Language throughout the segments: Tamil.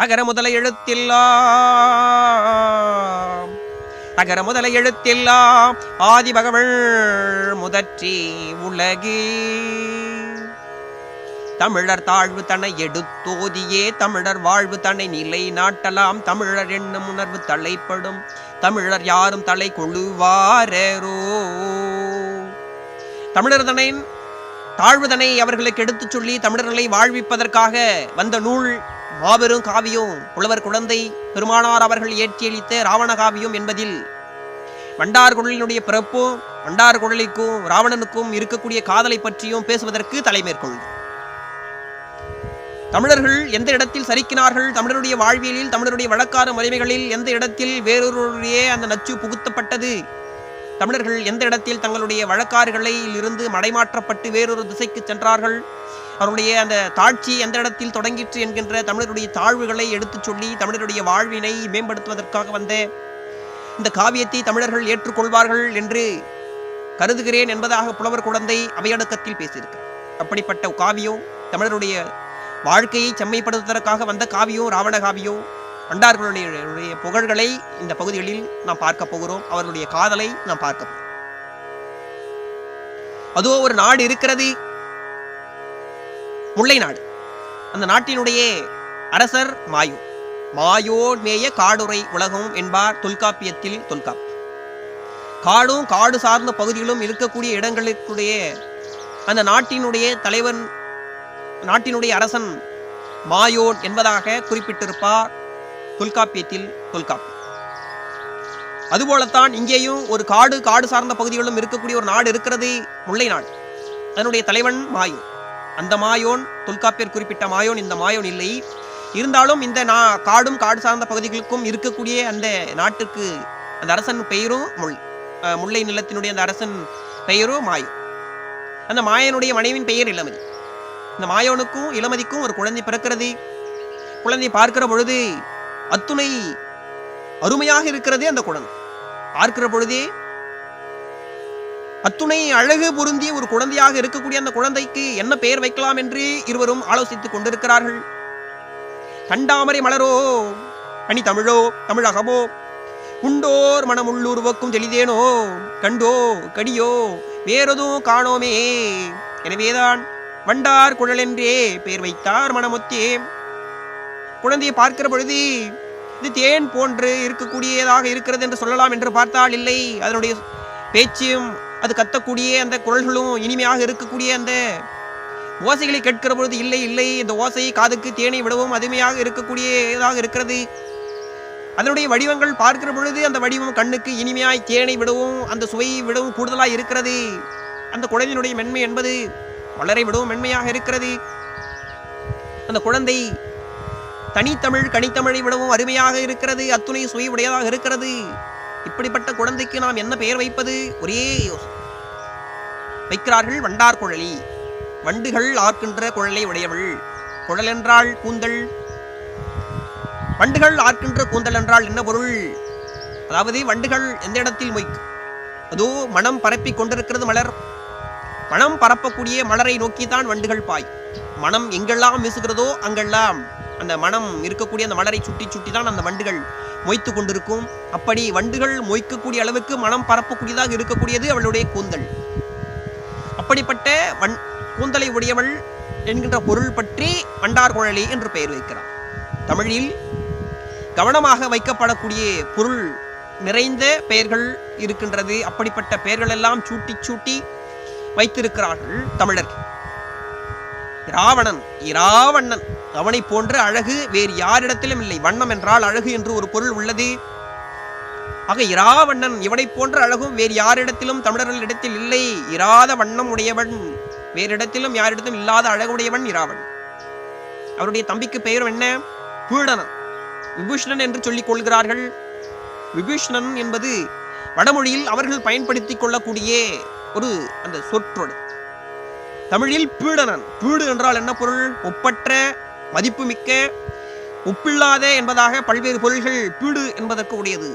அகர முதல எழுத்தெல்லாம் அகர முதல எழுத்தெல்லாம் ஆதி பகவள் முதற்றி உலகே தமிழர் தாழ்வு தன்னை எடுத்தோதியே தமிழர் வாழ்வு தன்னை நிலை நாட்டலாம் தமிழர் என்னும் உணர்வு தலைப்படும் தமிழர் யாரும் தலை கொள்ளுவாரோ. தமிழர் தன்னை தாழ்வுதனை அவர்களுக்கு எடுத்துச் சொல்லி தமிழர்களை வாழ்விப்பதற்காக வந்த நூல் மாபெரும் காவியம் புலவர் குழந்தை பெருமானார் அவர்கள் ஏற்றியளித்த ராவண காவியம் என்பதில் வண்டார் குழலினுடைய பிறப்பும் வண்டார் குழலிக்கும் ராவணனுக்கும் இருக்கக்கூடிய காதலை பற்றியும் பேசுவதற்கு தலைமேற்கொள்ளும். தமிழர்கள் எந்த இடத்தில் சரிக்கினார்கள், தமிழருடைய வாழ்வியலில் தமிழருடைய வழக்காறு முறைமைகளில் எந்த இடத்தில் வேறொருடைய அந்த நச்சு புகுத்தப்பட்டது, தமிழர்கள் எந்த இடத்தில் தங்களுடைய வழக்காறுகளில் இருந்து மடைமாற்றப்பட்டு வேறொரு திசைக்கு சென்றார்கள், அவருடைய அந்த தாட்சி எந்த இடத்தில் தொடங்கிற்று என்கின்ற தமிழருடைய தாழ்வுகளை எடுத்துச் சொல்லி தமிழருடைய வாழ்வினை மேம்படுத்துவதற்காக வந்த இந்த காவியத்தை தமிழர்கள் ஏற்றுக்கொள்வார்கள் என்று கருதுகிறேன் என்பதாக புலவர் குழந்தை அவையடக்கத்தில் பேசியிருக்கிறார். அப்படிப்பட்ட காவியம் தமிழருடைய வாழ்க்கையை செம்மைப்படுத்துவதற்காக வந்த காவியம் ராவண காவியம். வண்டார்களுடைய புகழ்களை இந்த பகுதிகளில் நாம் பார்க்க போகிறோம். அவர்களுடைய காதலை நாம் பார்க்க போகிறோம். அதோ ஒரு நாடு இருக்கிறது, முல்லை நாடு. அந்த நாட்டினுடைய அரசர் மாயோ. மாயோர் மேய காடுரை உலகம் என்பார் தொல்காப்பியத்தில் தொல்காப்பு. காடும் காடு சார்ந்த பகுதிகளும் இருக்கக்கூடிய இடங்களுக்குடைய அந்த நாட்டினுடைய தலைவன், நாட்டினுடைய அரசன் மாயோன் என்பதாக குறிப்பிட்டிருப்பார் தொல்காப்பியத்தில் தொல்காப்பி. அதுபோலத்தான் இங்கேயும் ஒரு காடு சார்ந்த பகுதிகளும் இருக்கக்கூடிய ஒரு நாடு இருக்கிறது, முல்லை நாடு. அதனுடைய தலைவன் மாயோன். அந்த மாயோன் தொல்காப்பியர் குறிப்பிட்ட மாயோன் இந்த மாயோன் இல்லை. இருந்தாலும் இந்த காடும் காடு சார்ந்த பகுதிகளுக்கும் இருக்கக்கூடிய அந்த நாட்டுக்கு அந்த அரசன் பெயரும் முல்லை நிலத்தினுடைய அந்த அரசன் பெயரும் மாயோன். அந்த மாயனுடைய மனைவின் பெயர் இளமதி. இந்த மாயோனுக்கும் இளமதிக்கும் ஒரு குழந்தை பிறக்கிறது. குழந்தை பார்க்கிற பொழுது அத்துணை அருமையாக இருக்கிறதே அந்த குழந்தை. பார்க்கிற பொழுதே அத்துணை அழகு பொருந்திய ஒரு குழந்தையாக இருக்கக்கூடிய அந்த குழந்தைக்கு என்ன பெயர் வைக்கலாம் என்று இருவரும் ஆலோசித்துக் கொண்டிருக்கிறார்கள். கண்டாமரை மலரோ கனி தமிழோ தமிழகமோ உண்டோர் மனம் உள்ளுருவக்கும் தெளிதேனோ கண்டோ கடியோ வேறதும் காணோமே எனவேதான் வண்டார் குழல் என்றே பெயர் வைத்தார் மனமொத்தே. குழந்தையை பார்க்கிற பொழுது இது தேன் போன்று இருக்கக்கூடியதாக இருக்கிறது என்று சொல்லலாம் என்று பார்த்தால் இல்லை. அதனுடைய பேச்சும் அது கத்தக்கூடிய அந்த குரல்களும் இனிமையாக இருக்கக்கூடிய அந்த ஓசைகளை கேட்கிற பொழுது இல்லை இல்லை இந்த ஓசை காதுக்கு தேனை விடவும் அருமையாக இருக்கக்கூடியதாக இருக்கிறது. அதனுடைய வடிவங்கள் பார்க்கிற பொழுது அந்த வடிவம் கண்ணுக்கு இனிமையாய் தேனை விடவும் அந்த சுவையை விடவும் கூடுதலாக இருக்கிறது. அந்த குழந்தையினுடைய மென்மை என்பது மலரை விடவும் மென்மையாக இருக்கிறது. அந்த குழந்தை தனித்தமிழ் கனித்தமிழை விடவும் அருமையாக இருக்கிறது, அத்துணை சுவை உடையதாக இருக்கிறது. இப்படிப்பட்ட குழந்தைக்கு நாம் என்ன பெயர் வைப்பது? ஒரே யோசனை வைக்கிறார்கள். வண்டார் குழலி, வண்டுகள் ஆர்க்கின்ற குழலை உடையவள். குழல் என்றால் கூந்தல், வண்டுகள் ஆர்க்கின்ற கூந்தல் என்றால் என்ன பொருள்? அதாவது வண்டுகள் எந்த இடத்தில் மொய்க்கும், அதோ மனம் பரப்பி கொண்டிருக்கிறது மலர். மனம் பரப்பக்கூடிய மலரை நோக்கித்தான் வண்டுகள் பாய். மனம் எங்கெல்லாம் வீசுகிறதோ அங்கெல்லாம் அந்த மனம் இருக்கக்கூடிய அந்த மலரை சுட்டி சுட்டி தான் அந்த வண்டுகள் மொய்த்து கொண்டிருக்கும். அப்படி வண்டுகள் மொய்க்கக்கூடிய அளவுக்கு மனம் பரப்பக்கூடியதாக இருக்கக்கூடியது அவளுடைய கூந்தல். அப்படிப்பட்ட கூந்தலை உடையவள் என்கின்ற பொருள் பற்றி வண்டார் குழலி என்று பெயர் வைக்கிறார். தமிழில் கவனமாக வைக்கப்படக்கூடிய பொருள் நிறைந்த பெயர்கள் இருக்கின்றது. அப்படிப்பட்ட பெயர்கள் எல்லாம் சூட்டி சூட்டி வைத்திருக்கிறார்கள் தமிழர்கள். இராவணன் அவனை போன்ற அழகு வேறு யாரிடத்திலும் இல்லை. வண்ணம் என்றால் அழகு என்று ஒரு பொருள் உள்ளது. ஆக இராவண்ணன் இவனை போன்ற அழகும் வேறு யாரிடத்திலும் தமிழர்களிடத்தில் இல்லை. இராத வண்ணம் உடையவன், வேறு இடத்திலும் யாரிடத்திலும் இல்லாத அழகுடையவன் இராவணன். அவருடைய தம்பிக்கு பெயரும் என்ன? பீடனன், விபூஷணன் என்று சொல்லிக் கொள்கிறார்கள். விபூஷணன் என்பது வடமொழியில் அவர்கள் பயன்படுத்திக் கொள்ளக்கூடிய ஒரு அந்த சொற்றொடர். தமிழில் பீடனன். பீடு என்றால் என்ன பொருள்? ஒப்பற்ற, மதிப்புமிக்க, ஒப்பில்லாத என்பதாக பல்வேறு பொருள்கள் பீடு என்பதற்கு உடையது.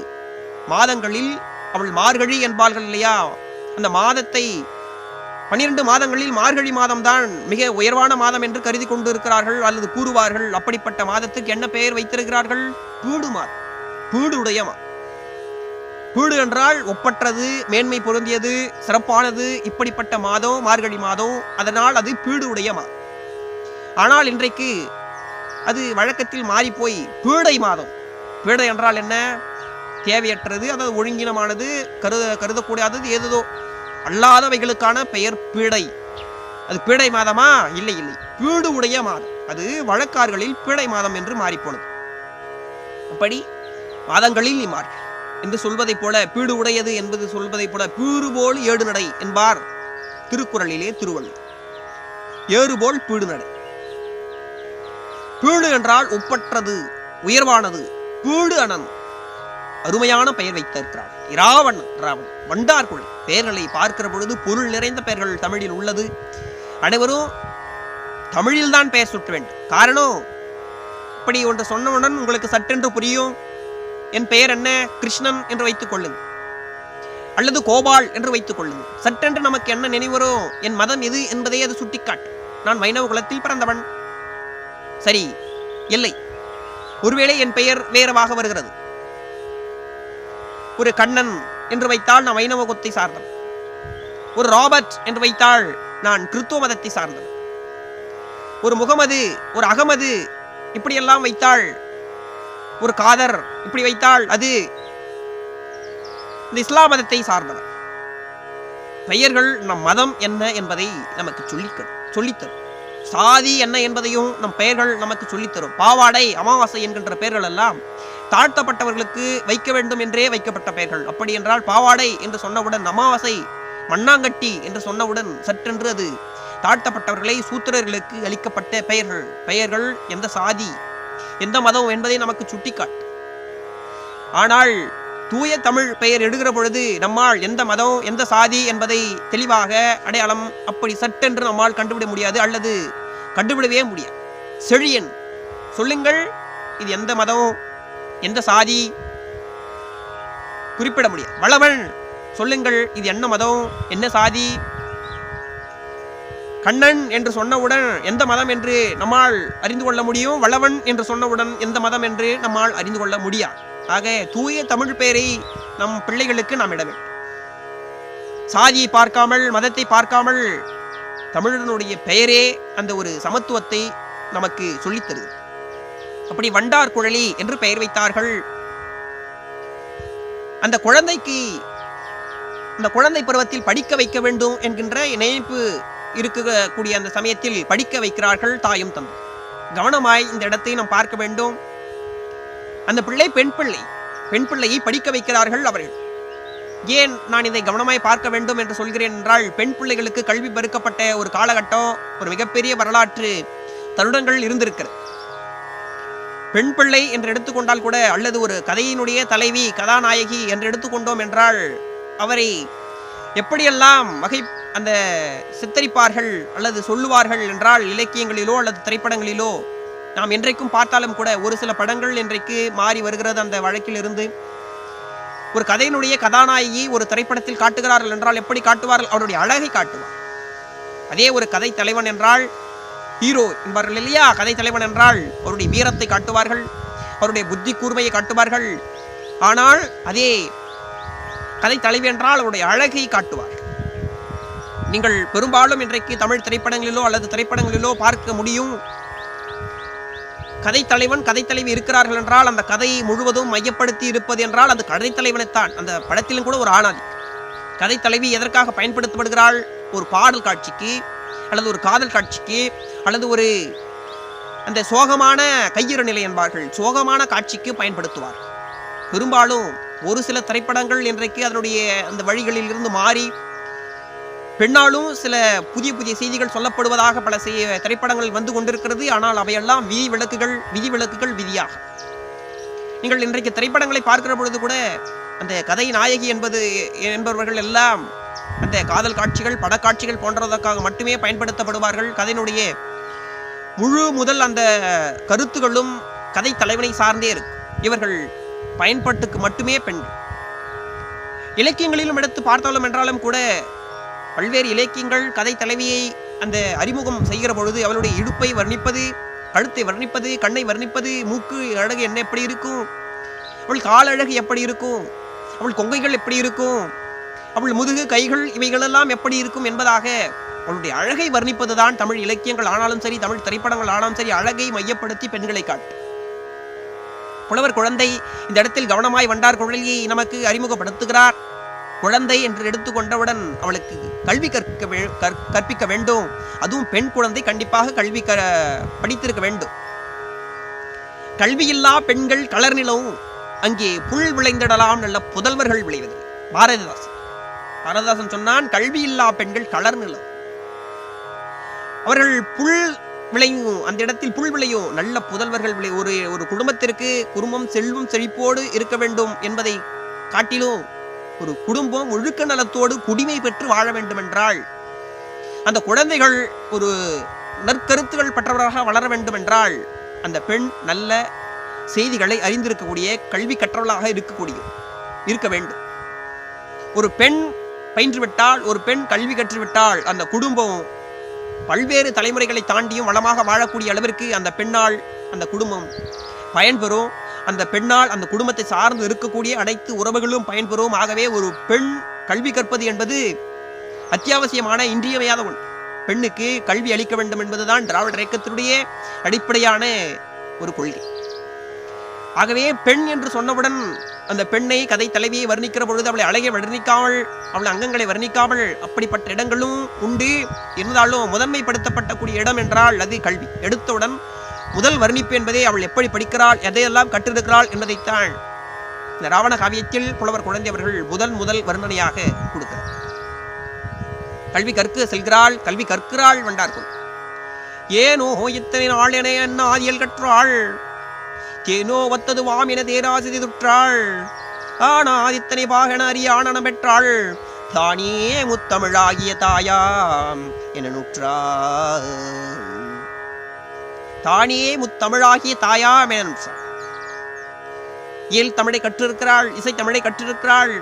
மாதங்களில் அவள் மார்கழி என்பார்கள் இல்லையா, அந்த மாதத்தை 12 மாதங்களில் மார்கழி மாதம்தான் மிக உயர்வான மாதம் என்று கருதி கொண்டிருக்கிறார்கள் அல்லது கூறுவார்கள். அப்படிப்பட்ட மாதத்துக்கு என்ன பெயர் வைத்திருக்கிறார்கள்? பீடு மாதம், பீடுடைய மாதம். பீடு என்றால் ஒப்பற்றது, மேன்மை பொருந்தியது, சிறப்பானது. இப்படிப்பட்ட மாதம் மார்கழி மாதம். அதனால் அது பீடு உடைய மாதம். ஆனால் இன்றைக்கு அது வழக்கத்தில் மாறி போய் பீடை மாதம். பீடை என்றால் என்ன? தேவையற்றது, அதாவது ஒழுங்கினமானது, கருதக்கூடாதது, ஏதோ அல்லாதவைகளுக்கான பெயர் பீடை. அது பீடை மாதமா? இல்லை இல்லை, பீடு உடைய மாதம். அது வழக்கார்களில் பீடை மாதம் என்று மாறிப்போனது. அப்படி மாதங்களில் மாறி என்று சொல்வதைப் போல, பீடு உடையது என்பது சொல்வதைப் போல, பீறு போல் ஏடு நடை என்பார் திருக்குறளிலே திருவள்ளுவர். ஏறு போல் பீடு நடை. பீடு என்றால் ஒப்பற்றது, உயர்வானது. பீடு அனன், அருமையான பெயர் வைத்திருக்கிறார். இராவணன், ராவணன், வண்டார்குழல் பெயர்களை பார்க்கிற பொழுது பொருள் நிறைந்த பெயர்கள் தமிழில் உள்ளது. அனைவரும் தமிழில்தான் பெயர் சுட்ட வேண்டும். காரணம், இப்படி ஒன்று சொன்னவுடன் உங்களுக்கு சட்டென்று புரியும். என் பெயர் என்ன? கிருஷ்ணன் என்று வைத்துக் கொள்ளுங்கள், அல்லது கோபால் என்று வைத்துக் கொள்ளுங்கள். சட்டென்று நமக்கு என்ன நினைவரும்? என் மதம் எது என்பதை அது சுட்டிக்காட்டும். நான் வைணவ குலத்தில் பிறந்தவன். சரி, இல்லை, ஒருவேளை என் பெயர் வேறவாக வருகிறது. ஒரு கண்ணன் என்று வைத்தால் நான் வைணவ குலத்தை சார்ந்தவன். ஒரு ராபர்ட் என்று வைத்தால் நான் கிறிஸ்துவ மதத்தை சார்ந்தவன். ஒரு முகமது, ஒரு அகமது இப்படியெல்லாம் வைத்தால், ஒரு காதர் இப்படி வைத்தால் அது இந்த இஸ்லாம் மதத்தை சார்ந்தவர். பெயர்கள் நம் மதம் என்ன என்பதை நமக்கு சொல்லித்தரும். சாதி என்ன என்பதையும் நம் பெயர்கள் நமக்கு சொல்லித்தரும். பாவாடை, அமாவாசை என்கின்ற பெயர்கள் எல்லாம் தாழ்த்தப்பட்டவர்களுக்கு வைக்க வேண்டும் என்றே வைக்கப்பட்ட பெயர்கள். அப்படி என்றால் பாவாடை என்று சொன்னவுடன், அமாவாசை, மண்ணாங்கட்டி என்று சொன்னவுடன் சற்றென்று அது தாழ்த்தப்பட்டவர்களை, சூத்திரர்களுக்கு அளிக்கப்பட்ட பெயர்கள். பெயர்கள் எந்த சாதி, எந்த மதம் என்பதை நமக்கு சுட்டிக்காட்டு. ஆனால் தூய தமிழ் பெயர் எடுக்கிற பொழுது நம்மால் எந்த மதம், எந்த சாதி என்பதை தெளிவாக அடையாளம் அப்படி சட்டென்று நம்மால் கண்டுபிட முடியாது, அல்லது கண்டுபிடவே முடியாது. செழியன் சொல்லுங்கள், இது எந்த மதம், எந்த சாதி, குறிப்பிட முடியாது. வளவன் சொல்லுங்கள், இது என்ன மதம், என்ன சாதி. கண்ணன் என்று சொன்னவுடன் எந்த மதம் என்று நம்மால் அறிந்து கொள்ள முடியும். வளவன் என்று சொன்னவுடன் எந்த மதம் என்று நம்மால் அறிந்து கொள்ள முடியாது. ஆக தூய தமிழ் பெயரை நம் பிள்ளைகளுக்கு நாம் இட வேண்டும். சாதியை பார்க்காமல், மதத்தை பார்க்காமல், தமிழனுடைய பெயரே அந்த ஒரு சமத்துவத்தை நமக்கு சொல்லித் தருது. அப்படி வண்டார் குழலி என்று பெயர் வைத்தார்கள். அந்த குழந்தைக்கு அந்த குழந்தை பருவத்தில் படிக்க வைக்க வேண்டும் என்கின்ற நினைப்பு இருக்கக்கூடிய அந்த சமயத்தில் படிக்க வைக்கிறார்கள் தாயும் தந்தை. கவனமாய் இந்த இடத்தை நாம் பார்க்க வேண்டும். அந்த பிள்ளை பெண் பிள்ளையை படிக்க வைக்கிறார்கள் அவர்கள். ஏன் நான் இதை கவனமாய் பார்க்க வேண்டும் என்று சொல்கிறேன் என்றால், பெண் பிள்ளைகளுக்கு கல்வி மறுக்கப்பட்ட ஒரு காலகட்டம், ஒரு மிகப்பெரிய வரலாற்று தருணங்கள் இருந்திருக்கிறது. பெண் பிள்ளை என்று எடுத்துக்கொண்டால் கூட, அல்லது ஒரு கதையினுடைய தலைவி, கதாநாயகி என்று எடுத்துக்கொண்டோம் என்றால், அவரை எப்படியெல்லாம் அந்த சித்தரிப்பார்கள் அல்லது சொல்லுவார்கள் என்றால், இலக்கியங்களிலோ அல்லது திரைப்படங்களிலோ நாம் என்றைக்கும் பார்த்தாலும் கூட, ஒரு சில படங்கள் இன்றைக்கு மாறி வருகிறது அந்த வழக்கில் இருந்து. ஒரு கதையினுடைய கதாநாயகி ஒரு திரைப்படத்தில் காட்டுகிறார்கள் என்றால் எப்படி காட்டுவார்கள்? அவருடைய அழகை காட்டுவார். அதே ஒரு கதை தலைவன் என்றால் ஹீரோ என்பார்கள் இல்லையா? கதை தலைவன் என்றால் அவருடைய வீரத்தை காட்டுவார்கள், அவருடைய புத்தி கூர்மையை காட்டுவார்கள். ஆனால் அதே கதை தலைவி என்றால் அவருடைய அழகை காட்டுவார். நீங்கள் பெரும்பாலும் இன்றைக்கு தமிழ் திரைப்படங்களிலோ அல்லது திரைப்படங்களிலோ பார்க்க முடியும். கதை தலைவன், கதை தலைவி இருக்கிறார்கள் என்றால் அந்த கதை முழுவதும் மையப்படுத்தி இருப்பது என்றால் அது கதை தலைவனைத்தான். அந்த படத்திலும் கூட ஒரு ஆணாதி. கதை தலைவி எதற்காக பயன்படுத்தப்படுகிறாள்? ஒரு பாடல் காட்சிக்கு, அல்லது ஒரு காதல் காட்சிக்கு, அல்லது ஒரு அந்த சோகமான கையிற நிலை என்பார்கள், சோகமான காட்சிக்கு பயன்படுத்துவார். பெரும்பாலும் ஒரு சில திரைப்படங்கள் இன்றைக்கு அதனுடைய அந்த வழிகளில் இருந்து மாறி பெண்ணாலும் சில புதிய புதிய செய்திகள் சொல்லப்படுவதாக பல திரைப்படங்கள் வந்து கொண்டிருக்கிறது. ஆனால் அவையெல்லாம் விதிவிலக்குகள் விதியாக. நீங்கள் இன்றைக்கு திரைப்படங்களை பார்க்கிற பொழுது கூட அந்த கதை நாயகி என்பவர்கள் எல்லாம் அந்த காதல் காட்சிகள், படக்காட்சிகள் போன்றதற்காக மட்டுமே பயன்படுத்தப்படுவார்கள். கதையினுடைய முழு முதல் அந்த கருத்துகளும் கதை தலைவனை சார்ந்தே இருக்கும். இவர்கள் பயன்பாட்டுக்கு மட்டுமே பெண்கள். இலக்கியங்களிலும் எடுத்து பார்த்தாலும் என்றாலும் கூட பல்வேறு இலக்கியங்கள் கதை தலைவியை அந்த அறிமுகம் செய்கிற பொழுது அவளுடைய இடுப்பை வர்ணிப்பது, கழுத்தை வர்ணிப்பது, கண்ணை வர்ணிப்பது, மூக்கு அழகு என்ன எப்படி இருக்கும், அவள் கால் அழகு எப்படி இருக்கும், அவள் கொங்கைகள் எப்படி இருக்கும், அவள் முதுகு கைகள் இவைகளெல்லாம் எப்படி இருக்கும் என்பதாக அவளுடைய அழகை வர்ணிப்பதுதான் தமிழ் இலக்கியங்கள் ஆனாலும் சரி, தமிழ் திரைப்படங்கள் ஆனாலும் சரி, அழகை மையப்படுத்தி பெண்களை காட்டு. புலவர் குழந்தை இந்த இடத்தில் கவனமாய் வண்டார் குழலியை நமக்கு அறிமுகப்படுத்துகிறார். குழந்தை என்று எடுத்துக்கொண்டவுடன் அவளுக்கு கல்வி கற்பிக்க வேண்டும். அதுவும் பெண் குழந்தை கண்டிப்பாக கல்வி படித்திருக்க வேண்டும். கல்வியில்லா பெண்கள் கலர் நிலவும் அங்கே புல் விளைந்திடலாம் நல்ல புதல்வர்கள் விளைவது. பாரதிதாசன் சொன்னான், கல்வியில்லா பெண்கள் கலர் நிலம், அவர்கள் புல் விளையும், அந்த இடத்தில் புல் விளையும் நல்ல புதல்வர்கள் விளை. ஒரு குடும்பத்திற்கு குடும்பம் செல்வம் செழிப்போடு இருக்க வேண்டும் என்பதை காட்டிலும் ஒரு குடும்பம் ஒழுக்க நலத்தோடு குடிமை பெற்று வாழ வேண்டும் என்றால் அந்த குழந்தைகள் ஒரு நற்கருத்துகள் பெற்றவராக வளர வேண்டும் என்றால் அந்த பெண் நல்ல செய்திகளை அறிந்திருக்கக்கூடிய கல்வி கற்றவளாக இருக்க வேண்டும். ஒரு பெண் பயின்றுவிட்டால், ஒரு பெண் கல்வி கற்றுவிட்டால் அந்த குடும்பம் பல்வேறு தலைமுறைகளை தாண்டியும் வளமாக வாழக்கூடிய அளவிற்கு அந்த பெண்ணால் அந்த குடும்பம் பயன்பெறும். அந்த பெண்ணால் அந்த குடும்பத்தை சார்ந்து இருக்கக்கூடிய அனைத்து உறவுகளும் பயன்பெறும். ஆகவே ஒரு பெண் கல்வி கற்பது என்பது அத்தியாவசியமான இன்றியமையாத ஒன்று. பெண்ணுக்கு கல்வி அளிக்க வேண்டும் என்பதுதான் திராவிட இயக்கத்தினுடைய அடிப்படையான ஒரு கொள்கை. ஆகவே பெண் என்று சொன்னவுடன் அந்த பெண்ணை கதை தலைவியை வர்ணிக்கிற பொழுது அவளை அழகை வர்ணிக்காமல், அவளை அங்கங்களை வர்ணிக்காமல் அப்படிப்பட்ட இடங்களும் உண்டு. இருந்தாலும் முதன்மைப்படுத்தப்படக்கூடிய இடம் என்றால் அது கல்வி. எடுத்தவுடன் முதல் வர்ணிப்பு என்பதே அவள் எப்படி படிக்கிறாள், எதையெல்லாம் கற்றிருக்கிறாள் என்பதைத்தான் இந்த ராவண காவியத்தில் புலவர் குழந்தை அவர்கள் முதல் வர்ணனையாக கொடுக்கிறார். கல்வி கற்க செல்கிறாள், கல்வி கற்கிறாள் வண்டார்கள். ஏனோ இத்தனை நாள் என ஆதியல் கற்றாள், தேனோ ஒத்தது வாம் என தேராசிதி துற்றாள், ஆனால் இத்தனை பாகன அறியானம் பெற்றாள், தானே முத்தமிழாகிய தாயாம் என நுற்றாள். தானே முத்தமிழாகிய தாயாம் என நுற்றாள். இயல் தமிழை கற்றிருக்கிறாள், இசை தமிழை கற்றிருக்கிறாள்,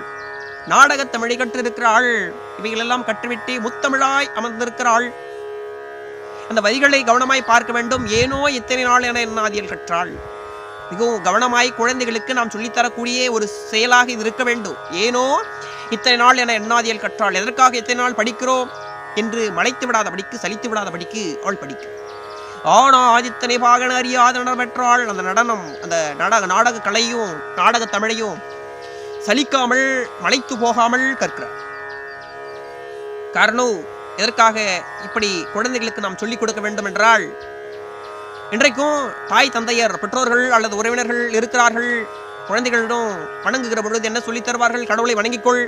நாடகத் தமிழை கற்றிருக்கிறாள். இவைகளெல்லாம் கற்றுவிட்டு முத்தமிழாய் அமர்ந்திருக்கிறாள். அந்த வரிகளை கவனமாய் பார்க்க வேண்டும். ஏனோ இத்தனை நாள் என என்னாதியல் கற்றாள். மிகவும் கவனமாய் குழந்தைகளுக்கு நாம் சொல்லித்தரக்கூடிய ஒரு செயலாக இது இருக்க வேண்டும். ஏனோ இத்தனை நாள் என எண்ணாதியல் கற்றாள். எதற்காக இத்தனை நாள் படிக்கிறோம் என்று மலைத்து விடாதபடிக்கு, சலித்து விடாதபடிக்கு அவள் படிக்கும். ஆனா ஆதித்தனை பாகன அறியாத நடனம் பெற்றாள். அந்த நடனம், அந்த நாடக கலையும் நாடக தமிழையும் சலிக்காமல் மலைத்து போகாமல் கற்கிறாள். காரணம் எதற்காக இப்படி குழந்தைகளுக்கு நாம் சொல்லிக் கொடுக்க வேண்டும் என்றால், இன்றைக்கும் தாய் தந்தையர் பெற்றோர்கள் அல்லது உறவினர்கள் இருக்கிறார்கள். குழந்தைகளிடம் வணங்குகிற பொழுது என்ன சொல்லித் தருவார்கள்? கடவுளை வணங்கிக்கொள்,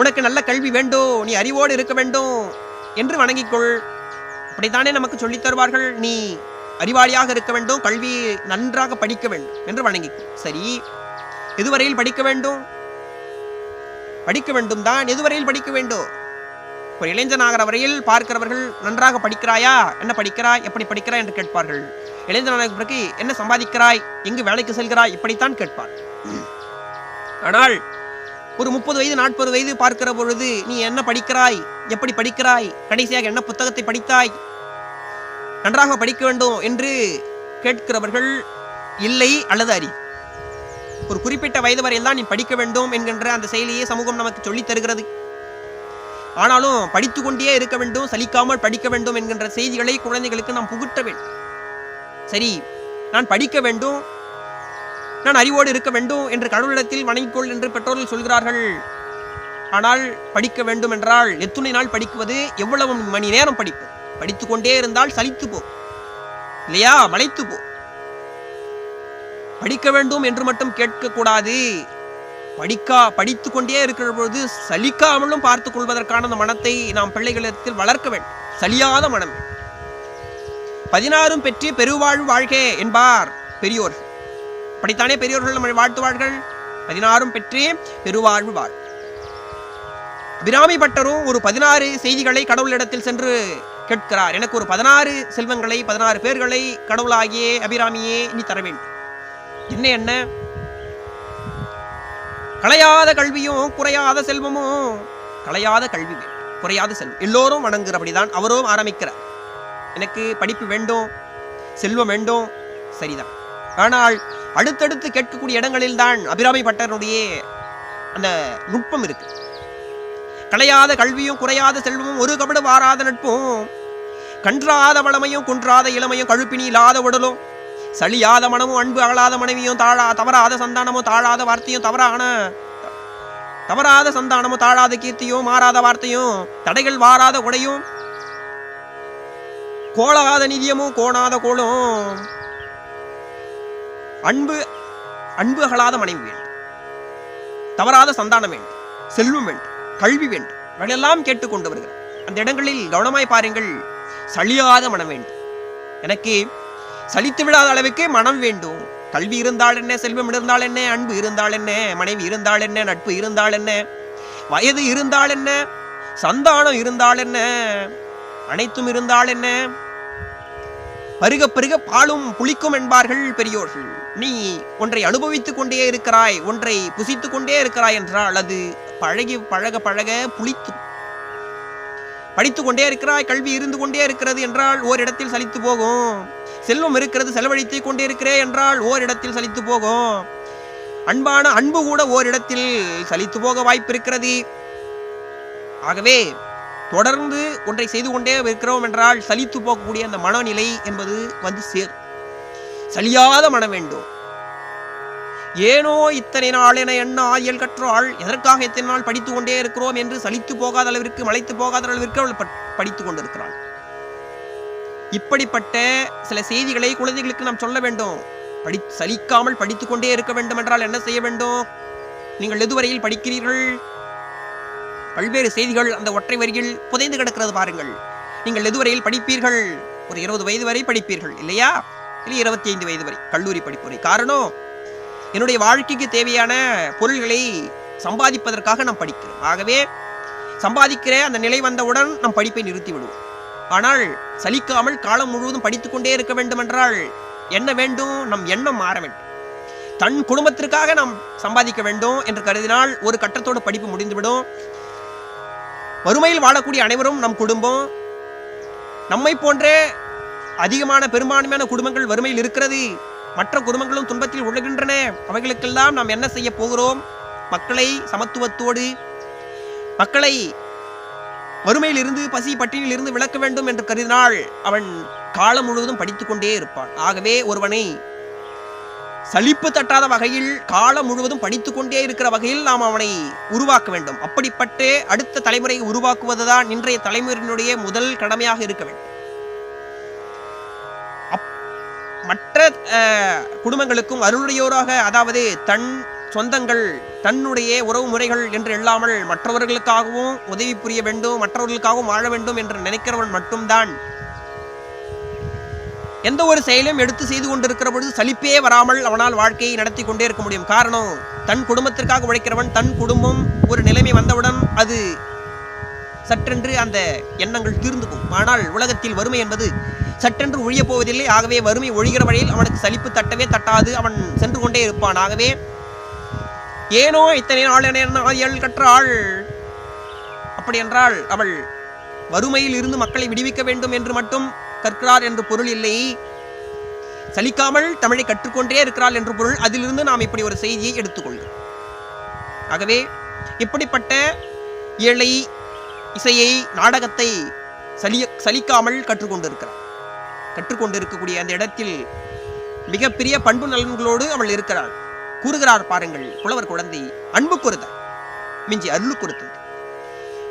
உனக்கு நல்ல கல்வி வேண்டும், நீ அறிவோடு இருக்க வேண்டும் என்று வணங்கிக்கொள். அப்படித்தானே நமக்கு சொல்லித் தருவார்கள். நீ அறிவாளியாக இருக்க வேண்டும், கல்வி நன்றாக படிக்க வேண்டும் என்று வணங்கிக்கொள். சரி, எதுவரையில் படிக்க வேண்டும்? படிக்க வேண்டும் தான். எதுவரையில் படிக்க வேண்டும்? ஒரு இளைஞனாகிற வரையில் பார்க்கிறவர்கள் நன்றாக படிக்கிறாயா, என்ன படிக்கிறாய், எப்படி படிக்கிறாய் என்று கேட்பார்கள். இளைஞனாக பிறகு என்ன சம்பாதிக்கிறாய், எங்கு வேலைக்கு செல்கிறாய், இப்படித்தான் கேட்பார். ஆனால் ஒரு 30 வயது 40 வயது பார்க்கிற பொழுது நீ என்ன படிக்கிறாய், எப்படி படிக்கிறாய், கடைசியாக என்ன புத்தகத்தை படித்தாய், நன்றாக படிக்க வேண்டும் என்று கேட்கிறவர்கள் இல்லை அல்லது அறி. ஒரு குறிப்பிட்ட வயது வரையில் தான் நீ படிக்க வேண்டும் என்கின்ற அந்த செயலியை சமூகம் நமக்கு சொல்லித் தருகிறது. ஆனாலும் படித்து கொண்டே இருக்க வேண்டும், சலிக்காமல் படிக்க வேண்டும் என்கின்ற செய்திகளை குழந்தைகளுக்கு நாம் புகுட்ட வேண்டும். சரி, நான் படிக்க வேண்டும், நான் அறிவோடு இருக்க வேண்டும் என்று கடவுளிடத்தில் வணங்கிக்கொள் என்று பெற்றோர்கள் சொல்கிறார்கள். ஆனால் படிக்க வேண்டும் என்றால் எத்துணை நாள் படிக்குவது, எவ்வளவு மணி நேரம் படிப்பது? படித்து கொண்டே இருந்தால் சலித்து போ இல்லையா, மலைத்து போ. படிக்க வேண்டும் என்று மட்டும் கேட்கக்கூடாது. படித்து கொண்டே இருக்கிற பொழுது சலிக்காமலும் பார்த்துக் கொள்வதற்கான அந்த மனத்தை நாம் பிள்ளைகளிடத்தில் வளர்க்க வேண்டும். சலியாத மனம். 16 பெற்று பெருவாழ்வு வாழ்க என்பார் பெரியோர்கள். அப்படித்தானே பெரியோர்கள் நம்ம வாழ்த்துவார்கள். 16 பெற்று பெருவாழ்வு வாழ். அபிராமி பட்டரும் ஒரு 16 செய்திகளை கடவுளிடத்தில் சென்று கேட்கிறார். எனக்கு ஒரு 16 செல்வங்களை, 16 பேர்களை கடவுளாகியே அபிராமியே நீ தர வேண்டும். என்ன கலையாத கல்வியும் குறையாத செல்வமும் கலையாத கல்வி வேண்டும், குறையாத செல்வம். எல்லோரும் வணங்குறபடிதான் அவரும் ஆரம்பிக்கிறார். எனக்கு படிப்பு வேண்டும், செல்வம் வேண்டும், சரிதான். ஆனால் அடுத்தடுத்து கேட்கக்கூடிய இடங்களில் தான் அபிராமி பட்டருடைய அந்த நுட்பம் இருக்கு. கலையாத கல்வியும் குறையாத செல்வமும் ஒரு கபடு வாராத நட்பும் கன்றாத வளமையும் குன்றாத இளமையும் கழுப்பினி இல்லாத உடலும் சளியாத மனமும் அன்பு அகலாத மனைவியும் தவறாத சந்தானமும் தாழாத வார்த்தையும் தவறாத சந்தானமும் தாழாத கீர்த்தியும் மாறாத வார்த்தையும் தடைகள் வாராத உடையும் கோளாத நிதியமும் கோணாத கோளும் அன்பு அகலாத மனைவி வேண்டும், தவறாத சந்தானம் வேண்டும், செல்வம் வேண்டும், கல்வி வேண்டும், இவையெல்லாம் கேட்டுக்கொண்டு வருகிறார். அந்த இடங்களில் கவனமாய் பாருங்கள். சளியாத மனம் வேண்டும். எனக்கு சலித்து விடாத அளவுக்கு மனம் வேண்டும். கல்வி இருந்தால் என்ன, செல்வம் இருந்தால் என்ன, அன்பு இருந்தால் என்ன, மனைவி இருந்தால் என்ன, நட்பு இருந்தால் என்ன, வயது இருந்தால் என்ன, சந்தானம் இருந்தால் என்ன, அனைத்தும் இருந்தால் என்ன, பருக பருக பாலும் புளிக்கும் என்பார்கள் பெரியோர்கள். நீ ஒன்றை அனுபவித்துக் கொண்டே இருக்கிறாய், ஒன்றை புசித்துக் கொண்டே இருக்கிறாய் என்றால் அது பழக பழக புளித்து. படித்துக் கொண்டே இருக்கிறாய், கல்வி இருந்து கொண்டே இருக்கிறது என்றால் ஓரிடத்தில் சலித்து போகும். செல்வம் இருக்கிறது, செலவழித்துக் கொண்டே இருக்கிறே என்றால் ஓரிடத்தில் சலித்து போகும். அன்பான அன்பு கூட ஓரிடத்தில் சலித்து போக வாய்ப்பு இருக்கிறது. ஆகவே தொடர்ந்து ஒன்றை செய்து கொண்டே இருக்கிறோம் என்றால் சலித்து போகக்கூடிய அந்த மனநிலை என்பது வந்து சேரும். சலியாத மனம் வேண்டும். ஏனோ இத்தனை நாள் என என்ன ஆதியல் கற்றாள், எதற்காக இத்தனை நாள் படித்துக் கொண்டே இருக்கிறோம் என்று சலித்து போகாத அளவிற்கு, மலைத்து போகாத அளவிற்கு அவள் படித்துக் கொண்டிருக்கிறாள். இப்படிப்பட்ட சில செய்திகளை குழந்தைகளுக்கு நாம் சொல்ல வேண்டும். சலிக்காமல் படித்துக் கொண்டே இருக்க வேண்டும் என்றால் என்ன செய்ய வேண்டும்? நீங்கள் எதுவரையில் படிக்கிறீர்கள்? பல்வேறு செய்திகள் அந்த ஒற்றை வரியில் புதைந்து கிடக்கிறது பாருங்கள். நீங்கள் எதுவரையில் படிப்பீர்கள்? ஒரு 20 வயது வரை படிப்பீர்கள் இல்லையா? இல்லை 25 வயது வரை கல்லூரி படிப்பு வரை. காரணம், என்னுடைய வாழ்க்கைக்கு தேவையான பொருள்களை சம்பாதிப்பதற்காக நாம் படிக்கிறோம். ஆகவே சம்பாதிக்கிற அந்த நிலை வந்தவுடன் நம் படிப்பை நிறுத்தி விடுவோம். ஆனால் சலிக்காமல் காலம் முழுவதும் படித்துக் கொண்டே இருக்க வேண்டும் என்றால் என்ன வேண்டும்? நம் எண்ணம் மாற வேண்டும். தன் குடும்பத்திற்காக நாம் சம்பாதிக்க வேண்டும் என்று கருதினால் ஒரு கட்டத்தோடு படிப்பு முடிந்துவிடும். வறுமையில் வாழக்கூடிய அனைவரும் நம் குடும்பம். நம்மை போன்ற அதிகமான பெரும்பான்மையான குடும்பங்கள் வறுமையில் இருக்கிறது. மற்ற குடும்பங்களும் துன்பத்தில் உழகின்றன. அவைகளுக்கெல்லாம் நாம் என்ன செய்ய போகிறோம்? மக்களை சமத்துவத்தோடு, மக்களை வறுமையில் இருந்து, பசி பட்டினியில் இருந்து விளக்க வேண்டும் என்று கருதினால் அவன் காலம் முழுவதும் படித்துக் கொண்டே இருப்பான். ஆகவே ஒருவனை சலிப்பு தட்டாத வகையில், காலம் முழுவதும் படித்துக் கொண்டே இருக்கிற வகையில் நாம் அவனை உருவாக்க வேண்டும். அப்படிப்பட்ட அடுத்த தலைமுறையை உருவாக்குவதுதான் இன்றைய தலைமுறையினுடைய முதல் கடமையாக இருக்க வேண்டும். மற்ற குடும்பங்களுக்கும் அருளுடையோராக, அதாவது தன் சொந்தங்கள், தன்னுடைய உறவு முறைகள் என்று இல்லாமல் மற்றவர்களுக்காகவும் உதவி புரிய வேண்டும், மற்றவர்களுக்காகவும் வாழ வேண்டும் என்று நினைக்கிறவன் மட்டும்தான் எந்த ஒரு செயலையும் எடுத்து செய்து கொண்டிருக்கிற பொழுது சலிப்பே வராமல் அவனால் வாழ்க்கையை நடத்தி கொண்டே இருக்க முடியும். காரணம், தன் குடும்பத்திற்காக உழைக்கிறவன், தன் குடும்பம் ஒரு நிலைமை வந்தவுடன் அது சற்றென்று அந்த எண்ணங்கள் தீர்ந்து போகும். ஆனால் உலகத்தில் வறுமை என்பது சற்றென்று ஒழிய போவதில்லை. ஆகவே வறுமை ஒழிகிற வழியில் அவனுக்கு சலிப்பு தட்டவே தட்டாது, அவன் சென்று கொண்டே இருப்பான். ஆகவே ஏனோ இத்தனை நாள் ஆதியல் கற்றாள், அப்படி என்றால் அவள் வறுமையில் இருந்து மக்களை விடுவிக்க வேண்டும் என்று மட்டும் கற்கிறார் என்று பொருள் இல்லை. சலிக்காமல் தமிழை கற்றுக்கொண்டே இருக்கிறாள் என்று பொருள். அதிலிருந்து நாம் இப்படி ஒரு செய்தியை எடுத்துக்கொள்கிறோம். ஆகவே இப்படிப்பட்ட இயலை, இசையை, நாடகத்தை சலிக்காமல் கற்றுக்கொண்டிருக்கக்கூடிய அந்த இடத்தில் மிகப்பெரிய பண்பு நலன்களோடு அவள் இருக்கிறாள். கூறுகிறார் பாருங்கள் புலவர் குழந்தை. அன்புக்கொரு தாய் மிஞ்சி அருளுக்கொரு தந்தை,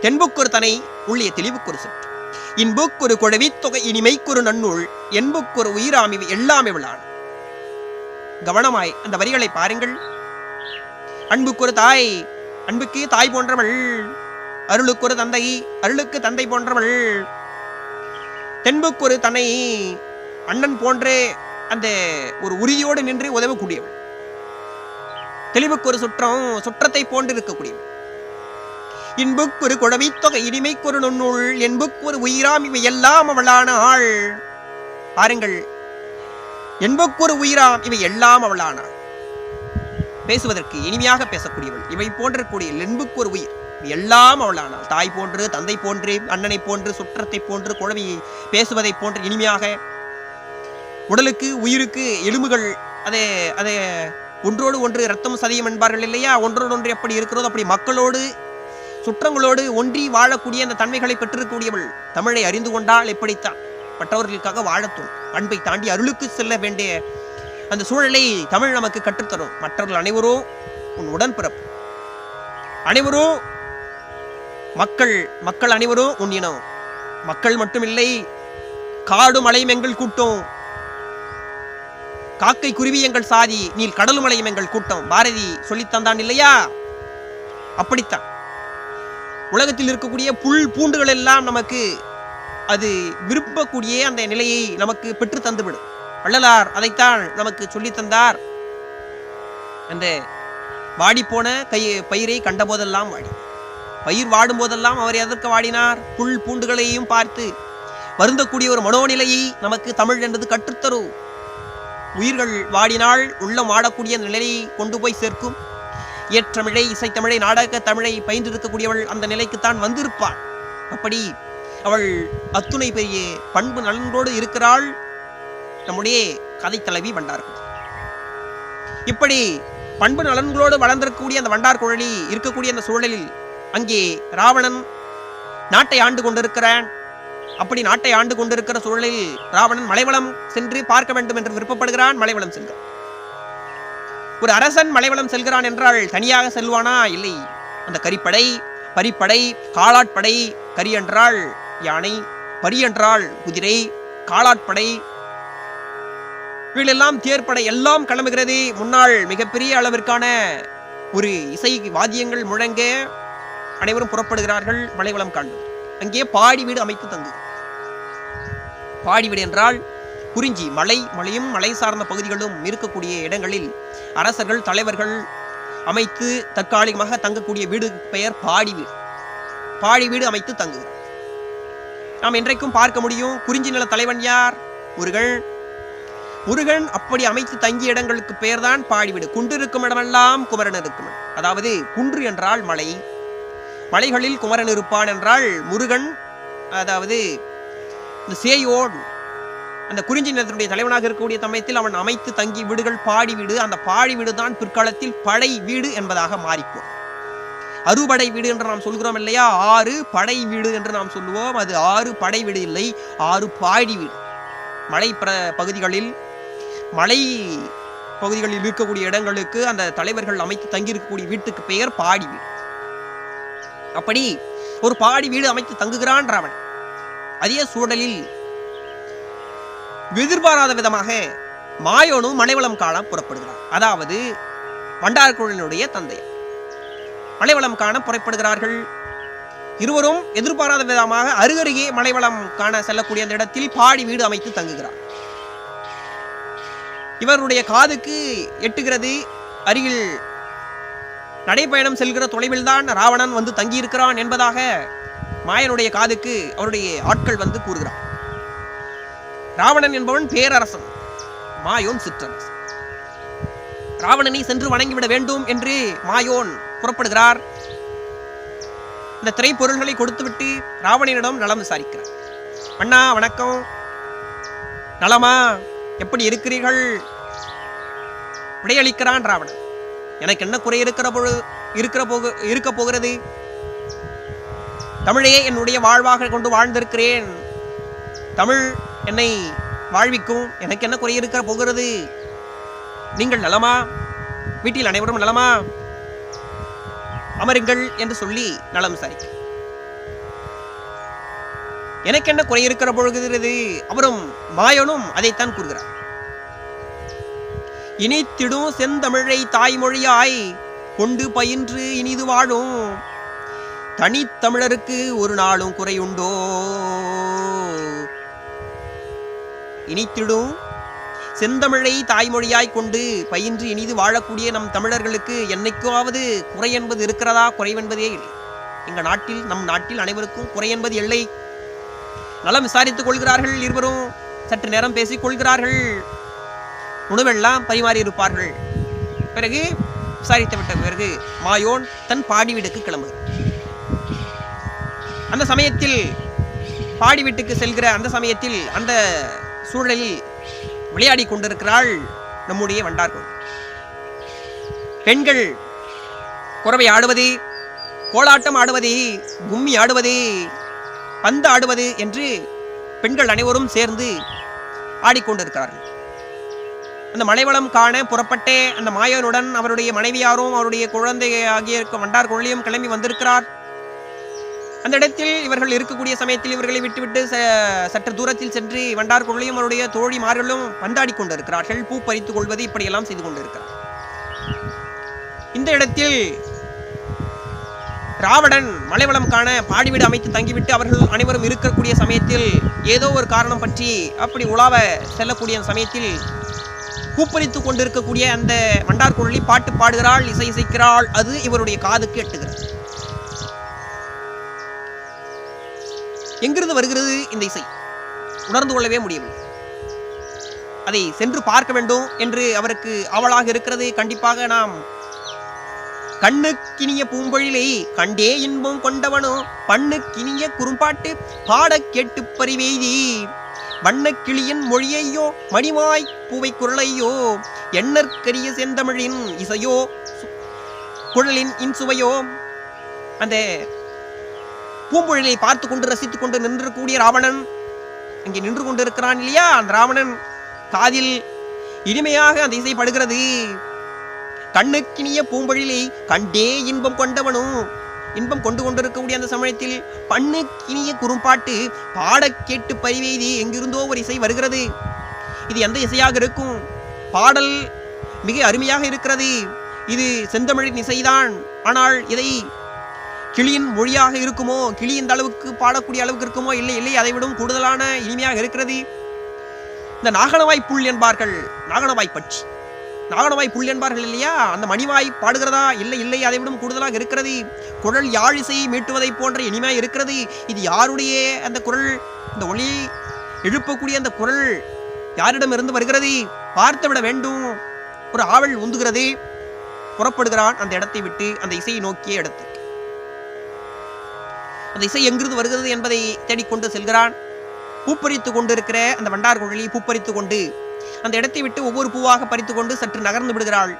தென்புக்கொரு தனை உள்ளிய தெளிவுக்கொரு சற்று, இன்புக்கொரு குழவி தொகை இனிமைக்கொரு நன்னூல், என்புக்கொரு உயிராமி எல்லாமே விழான். கவனமாய் அந்த வரிகளை பாருங்கள். அன்புக்கொரு தாய், அன்புக்கு தாய் போன்றவள். அருளுக்கொரு தந்தை, அருளுக்கு தந்தை போன்றவள். தென்புக்கொரு தனை, அண்ணன் போன்ற அந்த ஒரு உரியோடு நின்று உதவக்கூடியவள். தெளிவுக்கொரு சுற்றம், சுற்றத்தை போன்று இருக்கக்கூடியவள். இன்புக்கொரு குழவி தொகை இனிமைக்கொரு நுண்ணுள், என்புக்கொரு உயிராம் இவை எல்லாம் அவளான ஆள். பாருங்கள், என்புக்கொரு உயிராம் இவை எல்லாம் அவளான. பேசுவதற்கு இனிமையாக பேசக்கூடியவள், இவை போன்றக்கூடிய என்புக்கொரு உயிர். எல்லாம் அவளானாள். தாய் போன்று, தந்தை போன்று, அண்ணனை போன்று, சுற்றத்தை போன்று, குழவி பேசுவதை போன்று இனிமையாக, உடலுக்கு உயிருக்கு எலும்புகள் அதே அதே ஒன்றோடு ஒன்று இரத்தம் சதியம் என்பார்கள் இல்லையா, ஒன்றோடு ஒன்று எப்படி இருக்கிறதோ அப்படி மக்களோடு சுற்றங்களோடு ஒன்றி வாழக்கூடிய அந்த தன்மைகளை பெற்றிருக்கக்கூடியவள். தமிழை அறிந்து கொண்டால் எப்படித்தான் மற்றவர்களுக்காக வாழத்தும். பண்பை தாண்டி அருளுக்கு செல்ல வேண்டிய அந்த சூழலை தமிழ் நமக்கு கற்றுத்தரும். மற்றவர்கள் அனைவரும் உன் உடன்பிறப்பு, அனைவரும் மக்கள் அனைவரும் உன் இனம். மக்கள் மட்டுமில்லை, காடு மலையும் எங்கள் கூட்டம், காக்கை குருவி எங்கள் சாதி, நீல் கடலு மலையும் எங்கள் கூட்டம். பாரதி சொல்லித்தந்தான் இல்லையா? அப்படித்தான் உலகத்தில் இருக்கக்கூடிய புல் பூண்டுகள் எல்லாம் நமக்கு அது விரும்பக்கூடிய அந்த நிலையை நமக்கு பெற்று தந்துவிடும். வள்ளலார் அதைத்தான் நமக்கு சொல்லி தந்தார். அந்த வாடிப்போன பயிரை கண்ட போதெல்லாம் வாடி, பயிர் வாடும் போதெல்லாம் அவர் எதற்கு வாடினார்? புல் பூண்டுகளையும் பார்த்து வருந்தக்கூடிய ஒரு மனோநிலையை நமக்கு தமிழ் என்பது கற்றுத்தரும். உயிர்கள் வாடினால் உள்ளம் வாடக்கூடிய நிலையை கொண்டு போய் சேர்க்கும். இயற்றமிழை, இசைத்தமிழை, நாடக தமிழை பயின்றிருக்கக்கூடியவள் அந்த நிலைக்குத்தான் வந்திருப்பாள். அப்படி அவள் அத்துணை பெரிய பண்பு நலனோடு இருக்கிறாள் நம்முடைய கதை தலைவி வண்டார்குழலி. இப்படி பண்பு நலன்களோடு வளர்ந்திருக்கக்கூடிய அந்த வண்டார்குழலி இருக்கக்கூடிய அந்த சூழலில் அங்கே ராவணன் நாட்டை ஆண்டு கொண்டிருக்கிறான். அப்படி நாட்டை ஆண்டு கொண்டிருக்கிற சூழலில் ராவணன் மலைவளம் சென்று பார்க்க வேண்டும் என்று விருப்பப்படுகிறான். மலைவளம் செல்கிறான். ஒரு அரசன் மலைவளம் செல்கிறான் என்றால் தனியாக செல்வானா? இல்லை. அந்த கரிப்படை, பரிப்படை, காலாட்படை, கரி என்றால் யானை, பரி என்றால் குதிரை, காலாட்படை, இவையெல்லாம் தேர்ப்படை எல்லாம் கிளம்புகிறது. முன்னால் மிகப்பெரிய அளவிற்கான ஒரு இசை வாத்தியங்கள் முழங்க அனைவரும் புறப்படுகிறார்கள் மலைவளம் காண்பது. அங்கே பாடி வீடு அமைத்து தங்கு. பாடி வீடு என்றால் குறிஞ்சி மலையும் மலை சார்ந்த பகுதிகளும் இருக்கக்கூடிய இடங்களில் அரசர்கள் தலைவர்கள் அமைத்து தற்காலிகமாக தங்கக்கூடிய வீடு பெயர் பாடி வீடு. பாடி வீடு அமைத்து தங்குகிறார். நாம் இன்றைக்கும் பார்க்க முடியும். குறிஞ்சி நில தலைவன் யார்? முருகன். அப்படி அமைத்து தங்கிய இடங்களுக்கு பெயர்தான் பாடி வீடு. குன்று இருக்கும் இடமெல்லாம் குமரன் இருக்கும். அதாவது குன்று என்றால் மலை, மலைகளில் குமரன் இருப்பான் என்றால் முருகன். அதாவது இந்த சேயோன் அந்த குறிஞ்சி நிலத்தினுடைய தலைவனாக இருக்கக்கூடிய சமயத்தில் அவன் அமைத்து தங்கி வீடுகள் பாடி வீடு. அந்த பாடி வீடு தான் பிற்காலத்தில் படை வீடு என்பதாக மாறிப்போம். அறுபடை வீடு என்று நாம் சொல்கிறோம் இல்லையா? 6 படை வீடு என்று நாம் சொல்லுவோம். அது 6 படை வீடு இல்லை, 6 பாடி வீடு. மலை பகுதிகளில் இருக்கக்கூடிய இடங்களுக்கு அந்த தலைவர்கள் அமைத்து தங்கியிருக்கக்கூடிய வீட்டுக்கு பெயர் பாடி வீடு. அப்படி ஒரு பாடி வீடு அமைத்து தங்குகிறான் ராவணன். அதே சூழலில் எதிர்பாராத விதமாக மாயோனும் மலைவளம் காண புறப்படுகிறார். அதாவது வண்டார்குழலினுடைய தந்தையார் மலைவளம் காண புறப்படுகிறார்கள். இருவரும் எதிர்பாராத விதமாக அருகருகே மலைவளம் காண செல்லக்கூடிய அந்த இடத்தில் பாடி வீடு அமைத்து தங்குகிறார். இவருடைய காதுக்கு எட்டுகிறது. அருகில் நடைபயணம் செல்கிற தொலைவில் தான் ராவணன் வந்து தங்கியிருக்கிறான் என்பதாக மாயனுடைய காதுக்கு அவருடைய ஆட்கள் வந்து கூறுகிறார். ராவணன் என்பவன் பேரரசன், மாயோன் சிற்றரசன். ராவணனை சென்று வணங்கிவிட வேண்டும் என்று மாயோன் புறப்படுகிறார். இந்த திரைப்பொருள்களை கொடுத்துவிட்டு ராவணனிடம் நலம் விசாரிக்கிறார். அண்ணா வணக்கம், நலமா, எப்படி இருக்கிறீர்கள்? விடையளிக்கிறான் ராவணன். எனக்கு என்ன குறை இருக்க போகிறது? தமிழையே என்னுடைய வாழ்வாக கொண்டு வாழ்ந்திருக்கிறேன். தமிழ் என்னை வாழ்விக்கும். எனக்கு என்ன குறை இருக்க போகிறது? நீங்கள் நலமா? வீட்டில் அனைவரும் நலமா? அமருங்கள் என்று சொல்லி நலம் விசாரிக்க. எனக்கு என்ன குறை இருக்கிற பொழுது அவரும் மாயோனும் அதைத்தான் கூறுகிறார். இனித்திடும் செந்தமிழை தாய்மொழியாய் கொண்டு பயின்று இனிது வாழும் தனித்தமிழருக்கு ஒரு நாளும் குறையுண்டோ? இனித்திடும் செந்தமிழை தாய்மொழியாய் கொண்டு பயின்று இனிது வாழக்கூடிய நம் தமிழர்களுக்கு என்னைக்காவது குறை என்பது இருக்கிறதா? குறைவென்பதே இல்லை. எங்கள் நாட்டில், நம் நாட்டில் அனைவருக்கும் குறை என்பது இல்லை. நலம் விசாரித்துக் கொள்கிறார்கள். இருவரும் சற்று நேரம் பேசிக் கொள்கிறார்கள். உணவெல்லாம் பரிமாறி இருப்பார்கள். பிறகு விசாரித்து விட்ட பிறகு மாயோன் தன் பாடி வீடுக்கு கிளம்புகிறார். அந்த சமயத்தில் பாடி வீட்டுக்கு செல்கிற அந்த சமயத்தில் அந்த சூழலில் விளையாடி கொண்டிருக்கிறாள் நம்முடைய வண்டார்கள். பெண்கள் குறவை ஆடுவது, கோலாட்டம் ஆடுவது, கும்மி ஆடுவது, பந்து ஆடுவது என்று பெண்கள் அனைவரும் சேர்ந்து ஆடிக்கொண்டிருக்கிறார்கள். அந்த மலைவளம் காண புறப்பட்ட அந்த மாயனுடன் அவருடைய மனைவியாரும் அவருடைய குழந்தை ஆகிய வண்டார் கொள்ளையும் கிளம்பி வந்திருக்கிறார். அந்த இடத்தில் இவர்கள் இருக்கக்கூடிய சமயத்தில் இவர்களை விட்டுவிட்டு சற்று தூரத்தில் சென்று வண்டார் கொள்ளையும் அவருடைய தோழிமார்களும் பந்தாடி கொண்டிருக்கிறார்கள். பூ பறித்துக் கொள்வது இப்படியெல்லாம் செய்து கொண்டிருக்கிறார். இந்த இடத்தில் ராவணன் மலைவளம் காண பாடிவீடு அமைத்து தங்கிவிட்டு அவர்கள் அனைவரும் இருக்கக்கூடிய சமயத்தில் ஏதோ ஒரு காரணம் பற்றி அப்படி உலாவ செல்லக்கூடிய சமயத்தில் பூப்பறித்துக் கொண்டிருக்கக்கூடிய அந்த வண்டார் குழலி பாட்டு பாடுகிறாள், இசை இசைக்கிறாள். அது இவருடைய காதுக்கு எட்டுகிறது. எங்கிருந்து வருகிறது இந்த இசை? உணர்ந்து கொள்ளவே முடியவில்லை. அதை சென்று பார்க்க வேண்டும் என்று அவருக்கு ஆவலாக இருக்கிறது. கண்டிப்பாக நாம் கண்ணுக்கினிய பூம்பொழிலை கண்டே இன்பம் கொண்டவனோ பண்ணுக்கினிய குறும்பாட்டு பாட கேட்டு பறிவெய்தி வண்ணக்கிளியின் மொழியையோ மணிமாய் பூவை குரலையோ எண்ணற்கரிய செந்தமிழின் இசையோ குழலின் இன்சுவையோ. அந்த பூம்பொழிலை பார்த்து கொண்டு ரசித்துக் கொண்டு நின்றக்கூடிய ராவணன் இங்கே நின்று கொண்டிருக்கிறான் இல்லையா? அந்த ராவணன் காதில் இனிமையாக அந்த இசை படுகிறது. கண்ணுக்கினிய பூம்பொழிலை கண்டே இன்பம் கொண்டவனும் இன்பம் கொண்டு கொண்டிருக்கக்கூடிய அந்த சமயத்தில் பண்ணுக்கினிய குறும்பாட்டு பாட கேட்டு பறிவெய்தி எங்கிருந்தோ ஒரு இசை வருகிறது. இது எந்த இசையாக இருக்கும்? பாடல் மிக அருமையாக இருக்கிறது. இது செந்தமிழின் இசைதான். ஆனால் இதை கிளியின் மொழியாக இருக்குமோ? கிளி இந்த அளவுக்கு பாடக்கூடிய அளவுக்கு இருக்குமோ? இல்லை இல்லை, அதை விடும் கூடுதலான இனிமையாக இருக்கிறது. இந்த நாகனவாய் புல் என்பார்கள், நாகனவாய் பட்சி, நாகனவாய் புல் என்பார்கள் இல்லையா? அந்த மணிவாய் பாடுகிறதா? இல்லை இல்லை, அதை விடும் கூடுதலாக இருக்கிறது. குரல் யாழிசை மீட்டுவதை போன்ற இனிமையாக இருக்கிறது. இது யாருடைய அந்த குரல்? இந்த ஒளி எழுப்பக்கூடிய அந்த குரல் யாரிடம் இருந்து வருகிறது? பார்த்து விட வேண்டும். ஒரு ஆவல் உந்துகிறது. புறப்படுகிறான் அந்த இடத்தை விட்டு, அந்த இசையை நோக்கிய இடத்துக்கு. அந்த இசை எங்கிருந்து வருகிறது என்பதை தேடிக்கொண்டு செல்கிறான். பூப்பறித்துக் கொண்டிருக்கிற அந்த வண்டார் குழலி பூப்பறித்துக் கொண்டு அந்த இடத்தை விட்டு ஒவ்வொரு பூவாக பறித்துக் கொண்டு சற்று நகர்ந்து விடுகிறாள்.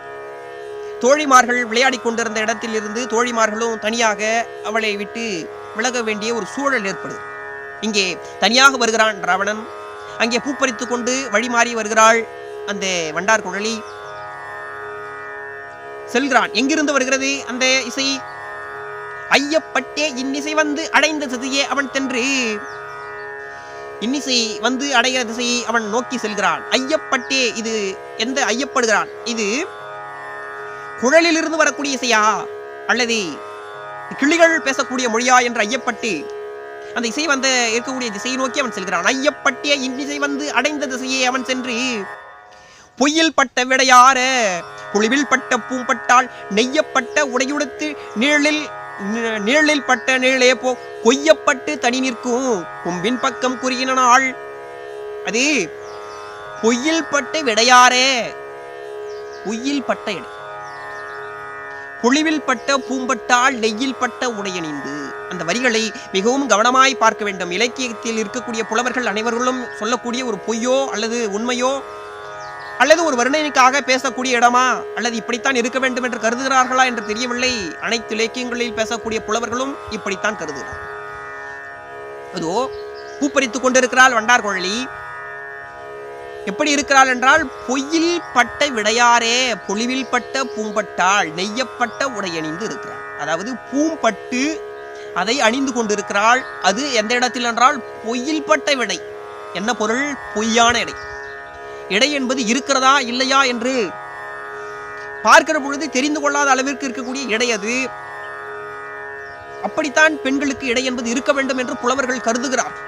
தோழிமார்கள் விளையாடி கொண்டிருந்த இடத்தில் இருந்து தோழிமார்களும் தனியாக அவளை விட்டு விலக வேண்டிய ஒரு சூழல் ஏற்படுது. இங்கே தனியாக வருகிறான் ராவணன். அங்கே பூப்பறித்துக் கொண்டு வழி மாறி வருகிறாள் அந்த வண்டார் குழலி. செல்கிறான். எங்கிருந்து வருகிறது அந்த இசை? ஐயப்பட்டே இன்னிசை வந்து அடைந்த திசையே அவன் தென்று. இன்னிசை வந்து அடைய திசையை அவன் நோக்கி செல்கிறான். ஐயப்பட்டே, இது எந்த ஐயப்படுகிறான்? இது குழலில் இருந்து வரக்கூடிய இசையா அல்லது கிளிகள் பேசக்கூடிய மொழியா என்று ஐயப்பட்டு அந்த இசை வந்து இருக்கக்கூடிய திசையை நோக்கி அவன் செல்கிறான். ஐயப்பட்டே இன்னிசை வந்து அடைந்த திசையே அவன் சென்று பொய்யில் பட்ட விடையார புலிவில் பட்ட பூம்பட்டால் நெய்யப்பட்ட உடையுடுத்து நிழலில் பட்ட நிழலே போ கொய்யப்பட்டு தனி நிற்கும் கொம்பின் பக்கம் குறியின நாள். அது பொய்யில் பட்ட விடையாரே, பொய்யில் பட்ட இடை, பொழிவில் பட்ட பூம்பட்டால் நெய்யில் பட்ட உடையணிந்து. அந்த வரிகளை மிகவும் கவனமாய் பார்க்க வேண்டும். இலக்கியத்தில் இருக்கக்கூடிய புலவர்கள் அனைவர்களும் சொல்லக்கூடிய ஒரு பொய்யோ அல்லது உண்மையோ அல்லது ஒரு வர்ணனைக்காக பேசக்கூடிய இடமா அல்லது இப்படித்தான் இருக்க வேண்டும் என்று கருதுகிறார்களா என்று தெரியவில்லை. அனைத்து இலக்கியங்களில் பேசக்கூடிய புலவர்களும் இப்படித்தான் கருதுகிறார். அதோ பூப்பறித்துக் கொண்டிருக்கிறாள் வண்டார் குழலி. எப்படி இருக்கிறாள் என்றால், பொய்யில் பட்ட விடையாரே பொலிவில் பட்ட பூம்பட்டால் நெய்யப்பட்ட உடையணிந்து இருக்கிறாள். அதாவது பூம்பட்டு அதை அணிந்து கொண்டிருக்கிறாள். அது எந்த இடத்தில் என்றால் பொய்யில் பட்ட விடை. என்ன பொருள்? பொய்யான இடை. இடை என்பது இருக்கிறதா இல்லையா என்று பார்க்கிற பொழுது தெரிந்து கொள்ளாத அளவிற்கு இருக்கக்கூடிய இடை அது. அப்படித்தான் பெண்களுக்கு இடை என்பது இருக்க வேண்டும் என்று புலவர்கள் கருதுகிறார்.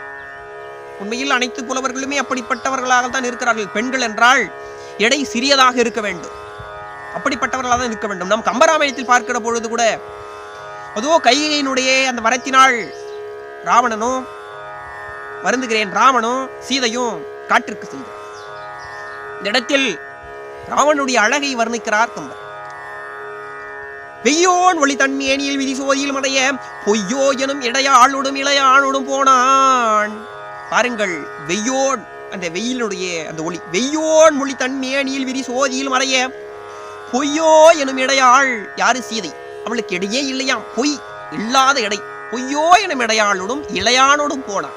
உண்மையில் அனைத்து புலவர்களுமே அப்படிப்பட்டவர்களாகத்தான் இருக்கிறார்கள். பெண்கள் என்றால் எடை சிறியதாக இருக்க வேண்டும், அப்படிப்பட்டவர்களாக தான் இருக்க வேண்டும். நாம் கம்பராமாயணத்தில் பார்க்கிற பொழுது கூட அதோ கைகையினுடைய அந்த வரத்தினால் ராவணனும் ராமனும் சீதையும் காட்டிற்கு செல்கிறார். இந்த இடத்தில் ராவனுடைய அழகை வர்ணிக்கிறார் கம்பர். வெய்யோன் ஒளி தன்மேனியில் விதி சோதியில் மடைய பொய்யோ எனும் இடையாளோடும் இளையானோடும் போனான். பாருங்கள், வெய்யோன் அந்த வெயிலுடைய அந்த ஒளி, வெய்யோன் ஒளி தன்மேனியில் விதி சோதியில் மறைய பொய்யோ எனும் இடையாள், யாரு? சீதை. அவளுக்கு இடையே இல்லையாம், பொய் இல்லாத இடை. பொய்யோ எனும் இடையாளோடும் இளையானோடும் போனான்.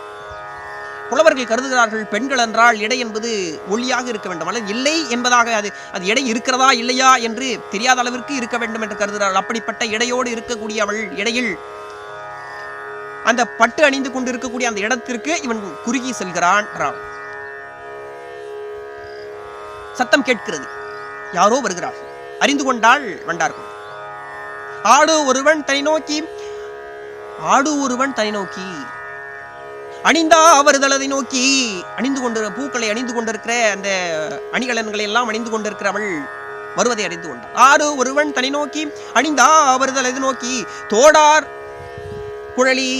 புலவர்கள் கருதுகிறார்கள், பெண்கள் என்றால் இடை என்பது ஒளியாக இருக்க வேண்டும், அல்லது இல்லை என்பதாக அது இடை இருக்கிறதா இல்லையா என்று தெரியாத அளவிற்கு இருக்க வேண்டும் என்று கருதுகிறார்கள். அப்படிப்பட்ட இடையோடு இருக்கக்கூடிய அவள் இடையில் அந்த பட்டு அணிந்து கொண்டு இருக்கக்கூடிய அந்த இடத்திற்கு இவன் குறுகி செல்கிறான். ராம் சத்தம் கேட்கிறது, யாரோ வருகிறார்கள். அறிந்து கொண்டாள் வண்டார்கள். ஆடு ஒருவன் தனி நோக்கி, ஆடு ஒருவன் தனி நோக்கி அணிந்தா அவருதலதை நோக்கி, அணிந்து கொண்டு பூக்களை அணிந்து கொண்டிருக்கிற அந்த அணிகலன்களை எல்லாம் அணிந்து கொண்டிருக்கிறவள் வருவதை அறிந்து கொண்டார். ஆடு ஒருவன் தனி நோக்கி அணிந்தா அவருதலதை நோக்கி தோடார் குழலி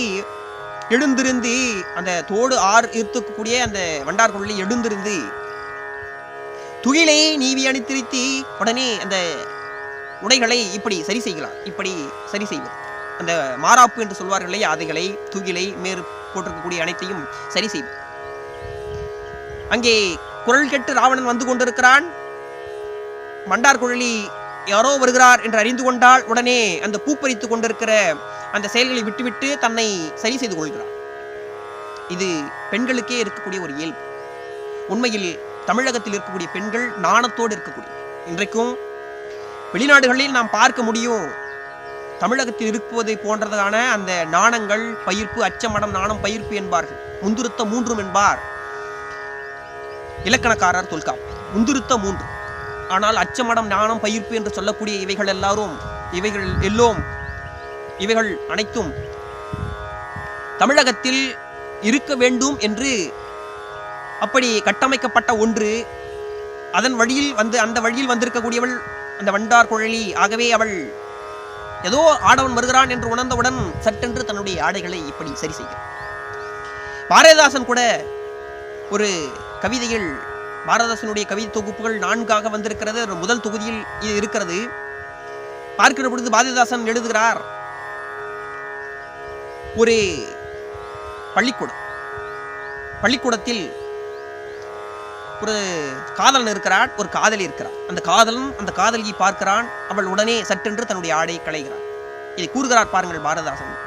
எழுந்திருந்து, அந்த தோடு ஆறு இருக்கக்கூடிய அந்த வண்டார் குழலி எழுந்திருந்து துகிலை நீவி அணித்திருத்தி, உடனே அந்த உடைகளை இப்படி சரி செய்கிறார். இப்படி சரி செய்வது அந்த மாறாப்பு என்று சொல்வார்கள் இல்லையா, அதைகளை துகிலை மேற் போட்டிருக்கக்கூடிய அனைத்தையும் சரி செய்வது. அங்கே குரல் கேட்டு ராவணன் வந்து கொண்டிருக்கிறான். மண்டார் குழலி யாரோ வருகிறார் என்று அறிந்து கொண்டால் உடனே அந்த பூப்பறித்துக் கொண்டிருக்கிற அந்த செயல்களை விட்டுவிட்டு தன்னை சரி செய்து கொள்கிறார். இது பெண்களுக்கே இருக்கக்கூடிய ஒரு இயல்பு. உண்மையில் தமிழகத்தில் இருக்கக்கூடிய பெண்கள் நாணத்தோடு இருக்கக்கூடிய, இன்றைக்கும் வெளிநாடுகளில் நாம் பார்க்க முடியும், தமிழகத்தில் இருப்பதை போன்றதான அந்த நாணங்கள், பயிர்ப்பு, அச்சமடம், நாணம், பயிர்ப்பு என்பார்கள். முந்துருத்த மூன்றும் என்பார் இலக்கணக்காரர் தொல்காப்பு. முந்துருத்த மூன்று. ஆனால் அச்சமடம், நாணம், பயிர்ப்பு என்று சொல்லக்கூடிய இவைகள் அனைத்தும் தமிழகத்தில் இருக்க வேண்டும் என்று அப்படி கட்டமைக்கப்பட்ட ஒன்று. அதன் வழியில் அந்த வழியில் வந்திருக்கக்கூடியவள் அந்த வண்டார் குழலி. ஆகவே அவள் ஏதோ ஆடவன் வருகிறான் என்று உணர்ந்தவுடன் சட்டென்று தன்னுடைய ஆடைகளை இப்படி சரி செய்கிறார். பாரதிதாசன் கூட ஒரு கவிதையில், பாரதிதாசனுடைய கவிதை தொகுப்புகள் 4ஆக வந்திருக்கிறது, முதல் தொகுதியில் இது இருக்கிறது. பார்க்கிற பொழுது பாரதிதாசன் எழுதுகிறார், ஒரு பள்ளிக்கூடத்தில் ஒரு காதலன் இருக்கிறான், ஒரு காதலி இருக்கிறார். அந்த காதலன் அந்த காதலியை பார்க்கிறான். அவள் உடனே சட்டென்று தன்னுடைய ஆடையை களைகிறார். இதை கூறுகிறார் பாருங்கள் பாரதிதாசன்.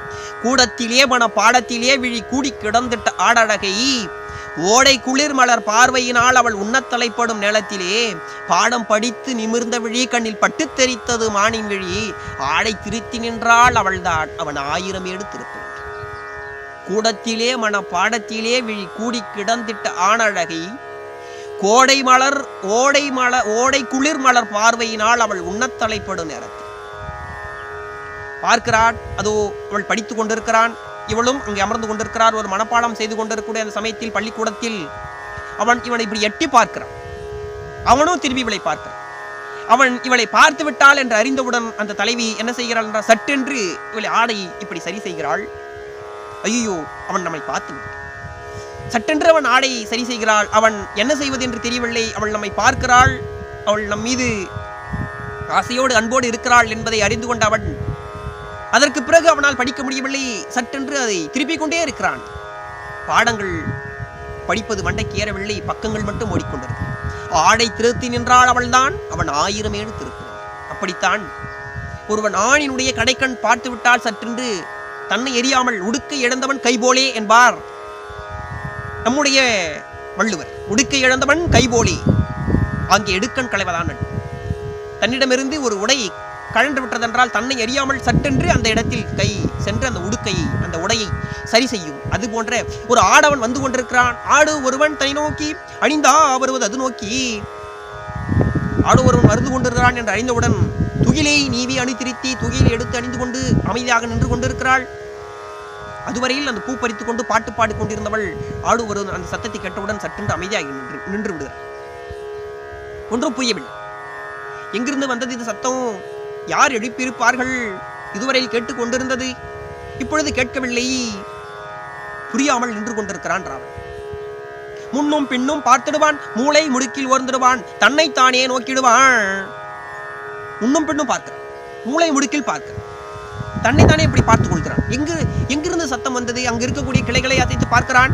கூடத்திலே மன பாடத்திலே விழி கூடி கிடந்திட்ட ஆடழகை ஓடை குளிர் மலர் பார்வையினால் அவள் உண்ணத்தலைப்படும் நேரத்திலே பாடம் படித்து நிமிர்ந்த விழி கண்ணில் பட்டு தெரித்தது மானின் விழி ஆடை திருத்தி நின்றாள் அவள்தான் அவன் 1000 ஏடு திருப்ப. கூடத்திலே மன பாடத்திலே விழி கூடி கிடந்திட்ட ஆணழகை ஓடை குளிர் மலர் பார்வையினால் அவள் உண்ணத்தலைப்படும் நேரத்தில் பார்க்கிறான். அதோ அவள் படித்துக் கொண்டிருக்கிறான், இவளும் அங்கே அமர்ந்து கொண்டிருக்கிறார். ஒரு மனப்பாடம் செய்து கொண்டிருக்கக்கூடிய அந்த சமயத்தில் பள்ளிக்கூடத்தில் இவனை இப்படி எட்டி பார்க்கிறான். அவனும் திரும்பி இவளை பார்க்கிறான். அவன் இவளை பார்த்து விட்டாள் என்று அறிந்தவுடன் அந்த தலைவி என்ன செய்கிறாள் என்றால், சட்டென்று இவளை ஆடை இப்படி சரி செய்கிறாள். ஐயோ, அவன் நம்மை பார்த்து விட்டான். சட்டென்று அவன் ஆடை சரி செய்கிறாள். அவன் என்ன செய்வது என்று தெரியவில்லை. அவள் நம்மை பார்க்கிறாள், அவள் நம் மீது ஆசையோடு அன்போடு இருக்கிறாள் என்பதை அறிந்து கொண்ட அவன் அதற்கு பிறகு அவனால் படிக்க முடியவில்லை. சட்டென்று அதை திருப்பிக் கொண்டே இருக்கிறான். பாடங்கள் படிப்பது மண்டைக்கு ஏறவில்லை, பக்கங்கள் மட்டும் ஓடிக்கொண்டிருக்கிறான். ஆடை திருத்தி நின்றாள் அவள்தான் அவன் 1000 ஏடு திருப்பினான். அப்படித்தான் ஒருவன் ஆணினுடைய கடைக்கண் பார்த்து விட்டால் சட்டென்று தன்னை எரியாமல் உடுக்கை இழந்தவன் கைபோலே என்பார் நம்முடைய வள்ளுவர். உடுக்கை இழந்தவன் கைபோலே, அங்கே எடுக்கண் களைவதான். தன்னிடமிருந்து ஒரு உடை கழன்று விட்டதென்றால் தன்னை அறியாமல் சட்டென்று அந்த இடத்தில் கை சென்று அந்த உடுக்கையை அந்த உடையை சரி செய்யும். அது போன்ற ஒரு ஆடவன் வந்து கொண்டிருக்கிறான். ஆடு ஒருவன் தனி நோக்கி அணிந்தா வருவது அது நோக்கி. ஆடு ஒருவன் வந்து கொண்டிருக்கிறான் என்று அறிந்தவுடன் துகிலை நீவி அணித்திருத்தி துகிலை எடுத்து அணிந்து கொண்டு அமைதியாக நின்று கொண்டிருக்கிறாள். அதுவரையில் அந்த பூ பறித்துக் கொண்டு பாட்டு பாடி கொண்டிருந்தவள் ஆடு ஒருவன் அந்த சத்தத்தை கேட்டவுடன் சட்டென்று அமைதியாக நின்று விடுகிறார். ஒன்றும் புரியவில்லை. எங்கிருந்து வந்தது இது சத்தம்? யார் எழுப்பியிருப்பார்கள்? இதுவரையில் கேட்டுக் கொண்டிருந்தது, இப்பொழுது கேட்கவில்லை. புரியாமல் நின்று கொண்டிருக்கிறான் ராவன். முன்னும் பின்னும் பார்த்திடுவான், மூளை முடுக்கில் ஓர்ந்திடுவான், தன்னைத்தானே நோக்கிடுவான். முன்னும் பின்னும் பார்க்கிறான். மூளை முடுக்கில் பார்க்க தன்னைத்தானே இப்படி பார்த்துக் கொள்கிறான். எங்கிருந்து சத்தம் வந்தது? அங்கு இருக்கக்கூடிய கிளைகளை அசைத்து பார்க்கிறான்,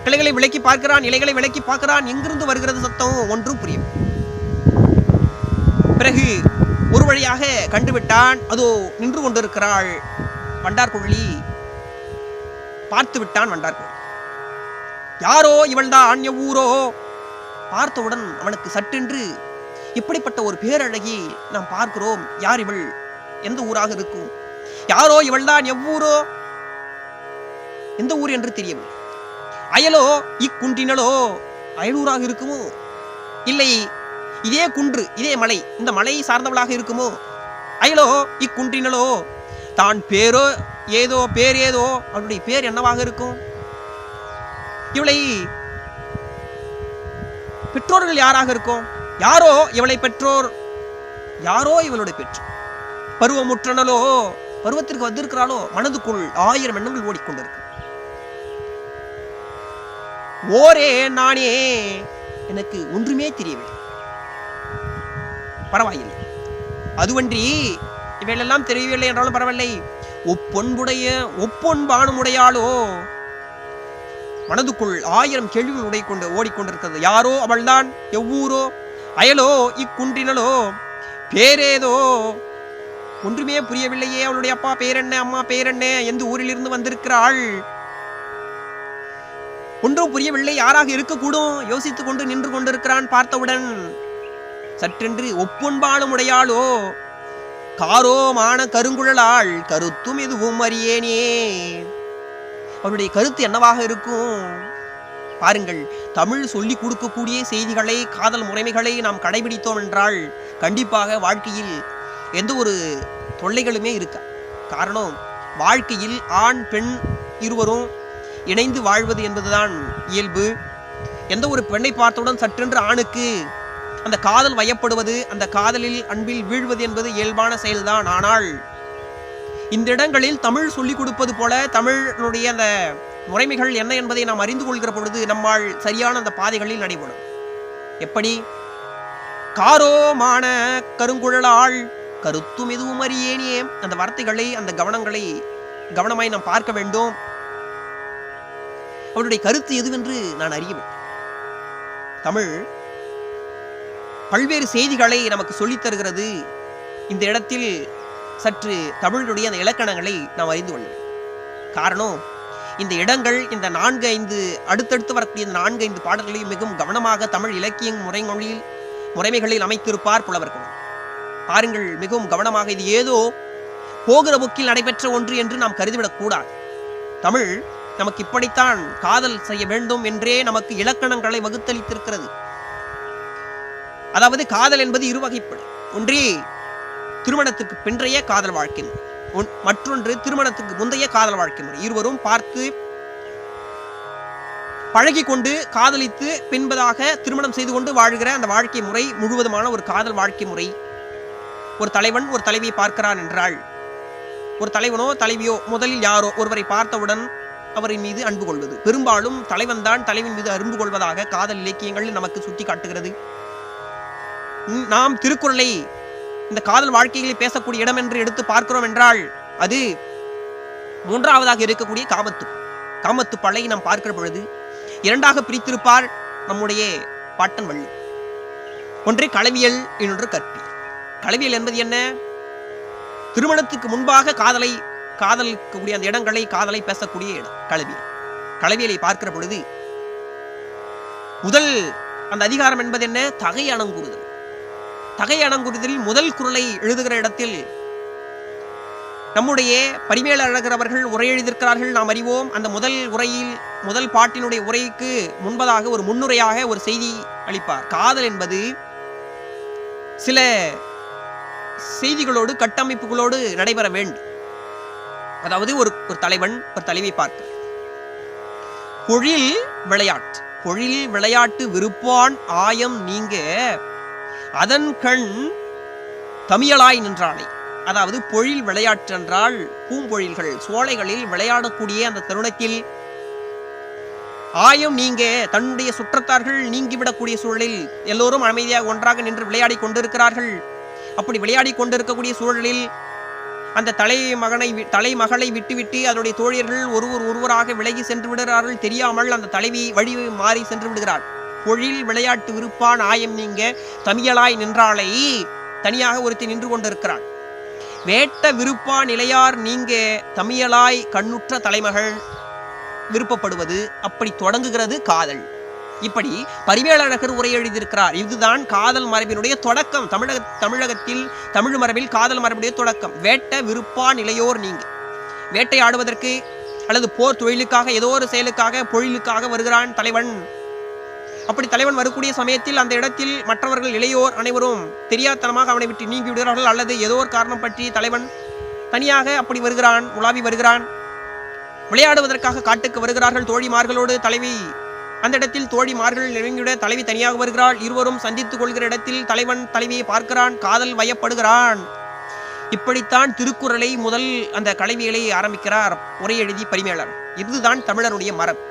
கிளைகளை விலக்கி பார்க்கிறான், இலைகளை விலக்கி பார்க்கிறான். எங்கிருந்து வருகிறது சத்தம்? ஒன்றும் புரியும். பிறகு ஒரு வழியாக கண்டுவிட்டான். அதோ நின்று கொண்டிருக்கிறாள் வண்டார்குழலி. பார்த்து விட்டான் வண்டார்குழலி. யாரோ இவள்தான், எவ்வூரோ? பார்த்தவுடன் அவனுக்கு சட்டென்று இப்படிப்பட்ட ஒரு பேரழகி நாம் பார்க்கிறோம், யார் இவள்? எந்த ஊராக இருக்கும்? யாரோ இவள்தான், எவ்வூரோ? எந்த ஊர் என்று தெரியவில்லை. அயலோ இக்குன்றினளோ? அயலூராக இருக்குமோ? இல்லை இதே குன்று, இதே மலை, இந்த மலை சார்ந்தவளாக இருக்குமோ? அயலோ இக்குன்றினளோ? தான் பேரோ ஏதோ, பேர் ஏதோ, அவளுடைய பேர் என்னவாக இருக்கும்? இவளை பெற்றோர்கள் யாராக இருக்கும்? யாரோ இவளை பெற்றோர், யாரோ இவளுடைய பெற்றோர். பருவமுற்றனலோ? பருவத்திற்கு வந்திருக்கிறாளோ? மனதுக்குள் 1000 எண்ணங்கள் ஓடிக்கொண்டிருக்கு. ஓரே நானே, எனக்கு ஒன்றுமே தெரியவில்லை. பரவாயில்லை, அதுவன்றி இவையெல்லாம் தெரியவில்லை என்றாலும் பரவாயில்லை. ஒப்பொன்பானுமுடையாளோ? மனதுக்குள் 1000 கேள்விகள் ஓடிக்கொண்டிருக்கிறது. யாரோ அவள்தான், எவ்வூரோ? அயலோ இக்குன்றினளோ? பேரேதோ? ஒன்றுமே புரியவில்லையே. அவளுடைய அப்பா பேர் என்ன, அம்மா பேர் என்ன, எந்த ஊரிலிருந்து வந்திருக்கிறாள்? ஒன்றும் புரியவில்லை. யாராக இருக்கக்கூடும்? யோசித்துக் கொண்டு நின்று கொண்டிருக்கிறான். பார்த்தவுடன் சற்றென்று ஒப்பொன்பாலும் உடையாளோ? காரோமான கருங்குழலாள் கருத்தும் எதுவும் அறியேனே. அவருடைய கருத்து என்னவாக இருக்கும்? பாருங்கள், தமிழ் சொல்லிக் கொடுக்கக்கூடிய செய்திகளை, காதல் முறைமைகளை நாம் கடைபிடித்தோம் என்றால் கண்டிப்பாக வாழ்க்கையில் எந்த ஒரு தொல்லைகளுமே இருக்கா. காரணம், வாழ்க்கையில் ஆண் பெண் இருவரும் இணைந்து வாழ்வது என்பதுதான் இயல்பு. எந்த ஒரு பெண்ணை பார்த்தவுடன் சற்றென்று ஆணுக்கு அந்த காதல் வயப்படுவது, அந்த காதலில் அன்பில் வீழ்வது என்பது இயல்பான செயல்தான். ஆனால் இந்த இடங்களில் தமிழ் சொல்லிக் கொடுப்பது போல தமிழுடைய அந்த முறைமைகள் என்ன என்பதை நாம் அறிந்து கொள்கிற பொழுது நம்மால் சரியான அந்த பாதைகளில் நடைபெறும். எப்படி? காரோமான கருங்குழலாள் கருத்தும் எதுவும் அறியேனே. அந்த வார்த்தைகளை, அந்த கவனங்களை கவனமாய் நாம் பார்க்க வேண்டும். அவருடைய கருத்து எதுவென்று நான் அறியவில்லை. தமிழ் பல்வேறு செய்திகளை நமக்கு சொல்லித் தருகிறது. இந்த இடத்தில் சற்று தமிழுடைய அந்த இலக்கணங்களை நாம் அறிந்து கொள்ள வேண்டும். காரணம், இந்த இடங்கள், இந்த 4-5 அடுத்தடுத்து வரக்கூடிய இந்த 4-5 பாடல்களையும் மிகவும் கவனமாக தமிழ் இலக்கிய முறைமைகளில் அமைத்திருப்பார் புலவர்கள். பாருங்கள், மிகவும் கவனமாக. இது ஏதோ போகிற போக்கில் நடைபெற்ற ஒன்று என்று நாம் கருதிவிடக் கூடாது. தமிழ் நமக்கு இப்படித்தான் காதல் செய்ய வேண்டும் என்றே நமக்கு இலக்கணங்களை வகுத்தளித்திருக்கிறது. அதாவது காதல் என்பது இருவகைப்படும். ஒன்றே திருமணத்துக்கு பின்றைய காதல் வாழ்க்கை முறை, மற்றொன்று திருமணத்துக்கு முந்தைய காதல் வாழ்க்கை முறை. இருவரும் பார்த்து பழகி கொண்டு காதலித்து பின்பதாக திருமணம் செய்து கொண்டு வாழ்கிற அந்த வாழ்க்கை முறை முழுவதுமான ஒரு காதல் வாழ்க்கை முறை. ஒரு தலைவன் ஒரு தலைவியை பார்க்கிறான் என்றால், ஒரு தலைவனோ தலைவியோ முதலில் யாரோ ஒருவரை பார்த்தவுடன் அவரின் மீது அன்பு கொள்வது. பெரும்பாலும் தலைவன் தான் தலைவின் மீது அன்பு கொள்வதாக காதல் இலக்கியங்கள் நமக்கு சுட்டி காட்டுகிறது. நாம் திருக்குறளை இந்த காதல் வாழ்க்கைகளை பேசக்கூடிய இடம் என்று எடுத்து பார்க்கிறோம் என்றால் அது 3ஆவதாக இருக்கக்கூடிய காமத்து பழை நாம் பார்க்கிற பொழுது 2ஆக பிரித்திருப்பார் நம்முடைய பாட்டன் வள்ளி. ஒன்று களவியல், இன்னொன்று கற்பியல். களவியல் என்பது என்ன? திருமணத்துக்கு முன்பாக காதலிக்கக்கூடிய அந்த இடங்களை, காதலை பேசக்கூடிய இடம் களவியல். களவியலை பார்க்கிற பொழுது முதல் அந்த அதிகாரம் என்பது என்ன? தகை அணங்குறுதல். தகை அணங்குறுதலில் முதல் குறளை எழுதுகிற இடத்தில் நம்முடைய பரிமேல அழகர் அவர்கள் உரை எழுதியிருக்கிறார்கள், நாம் அறிவோம். அந்த முதல் உரையில், முதல் பாட்டினுடைய உரைக்கு முன்பதாக ஒரு முன்னுரையாக ஒரு செய்தி அளிப்பார். காதல் என்பது சில செய்திகளோடு, கட்டமைப்புகளோடு நடைபெற வேண்டும். அதாவது ஒரு தலைவன் ஒரு தலைவியை பார்க்க, பொழில் விளையாட்டு விருப்பான் ஆயம் நீங்க அதன் கண் தமிழாய் நின்றாளை. அதாவது பொழில் விளையாட்டு என்றால் பூம்பொழில்கள், சோலைகளில் விளையாடக்கூடிய அந்த தருணத்தில் ஆயம் நீங்க, தன்னுடைய சுற்றத்தார்கள் நீங்கிவிடக்கூடிய சூழலில் எல்லோரும் அமைதியாக ஒன்றாக நின்று விளையாடி கொண்டிருக்கிறார்கள். அப்படி விளையாடி கொண்டிருக்கக்கூடிய சூழலில் அந்த தலைமகளை விட்டுவிட்டு அதனுடைய தோழியர்கள் ஒருவராக விலகி சென்று விடுகிறார்கள். தெரியாமல் அந்த தலைவி வழி மாறி சென்று விடுகிறாள். பொழில் விளையாட்டு விருப்பான் ஆயம் நீங்க தமியலாய் நின்றாளை, தனியாக ஒருத்தி நின்று கொண்டிருக்கிறாள். வேட்ட விருப்பான் இளையார் நீங்க தமியலாய் கண்ணுற்ற தலைமகள் விருப்பப்படுவது. அப்படி தொடங்குகிறது காதல். இப்படி பரிமேலழகர் உரை எழுதியிருக்கிறார். இதுதான் காதல் மரபினுடைய தொடக்கம். தமிழகத்தில் தமிழ் மரபில் காதல் மரபுடைய தொடக்கம். வேட்ட விருப்பான் இளையோர் நீங்க, வேட்டையாடுவதற்கு அல்லது போர் தொழிலுக்காக ஏதோ ஒரு செயலுக்காக பொழிலுக்காக வருகிறான் தலைவன். அப்படி தலைவன் வரக்கூடிய சமயத்தில் அந்த இடத்தில் மற்றவர்கள் இளையோர் அனைவரும் தெரியாதனமாக அவனை விட்டு நீங்கி விடுகிறார்கள். அல்லது ஏதோ ஒரு காரணம் பற்றி தலைவன் தனியாக அப்படி வருகிறான், உலாவி வருகிறான். விளையாடுவதற்காக காட்டுக்கு வருகிறார்கள் தோழிமார்களோடு. தலைவி அந்த இடத்தில் தோழிமார்கள் நெருங்கிவிட தலைவி தனியாக வருகிறாள். இருவரும் சந்தித்துக் கொள்கிற இடத்தில் தலைவன் தலைவியை பார்க்கிறான், காதல் வயப்படுகிறான். இப்படித்தான் திருக்குறளை முதல் அந்த கலைவியலை ஆரம்பிக்கிறார் உரை எழுதி பரிமேலர். இதுதான் தமிழருடைய மரபு.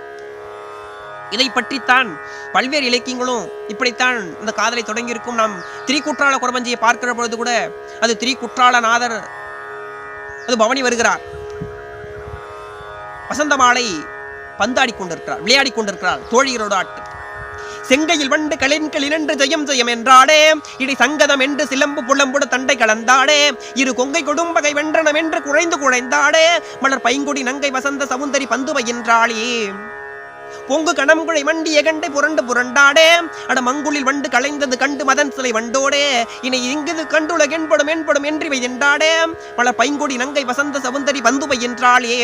இதை பற்றித்தான் பல்வேறு இலக்கியங்களும் இப்படித்தான் இந்த காதலை தொடங்கியிருக்கும். நாம் திரிகுற்றால குறவஞ்சியை பார்க்கிற பொழுது கூட அது திரிகுற்றாலநாதர் அது பவனி வருகிறார். வசந்த மாலை பந்தாடி கொண்டிருக்கிறார், விளையாடி கொண்டிருக்கிறார் தோழியரோடு ஆட்டு. செங்கையில் வண்டு களின்களினென்று ஜெயம் ஜெயம் என்றாடே, இடி சங்கதம் என்று சிலம்பு புலம்புட தண்டை கலந்தாடே, இரு கொங்கை கொடும்பகை வென்றனம் என்று குழைந்தாடே, மலர் பைங்குடி நங்கை வசந்த சவுந்தரி பந்துவை என்றாளே, பொங்கு கணம்குழை மண்டிய கண்டை புரண்டாடே, அட மங்குளில் வண்டு களைந்தது கண்டு மதன் சிலை வண்டோடே, இனி இங்குது கண்டுலக என்படும் என்றிவை என்றாடே, மலர் பைங்குடி நங்கை வசந்த சவுந்தரி பந்துவை என்றாளே.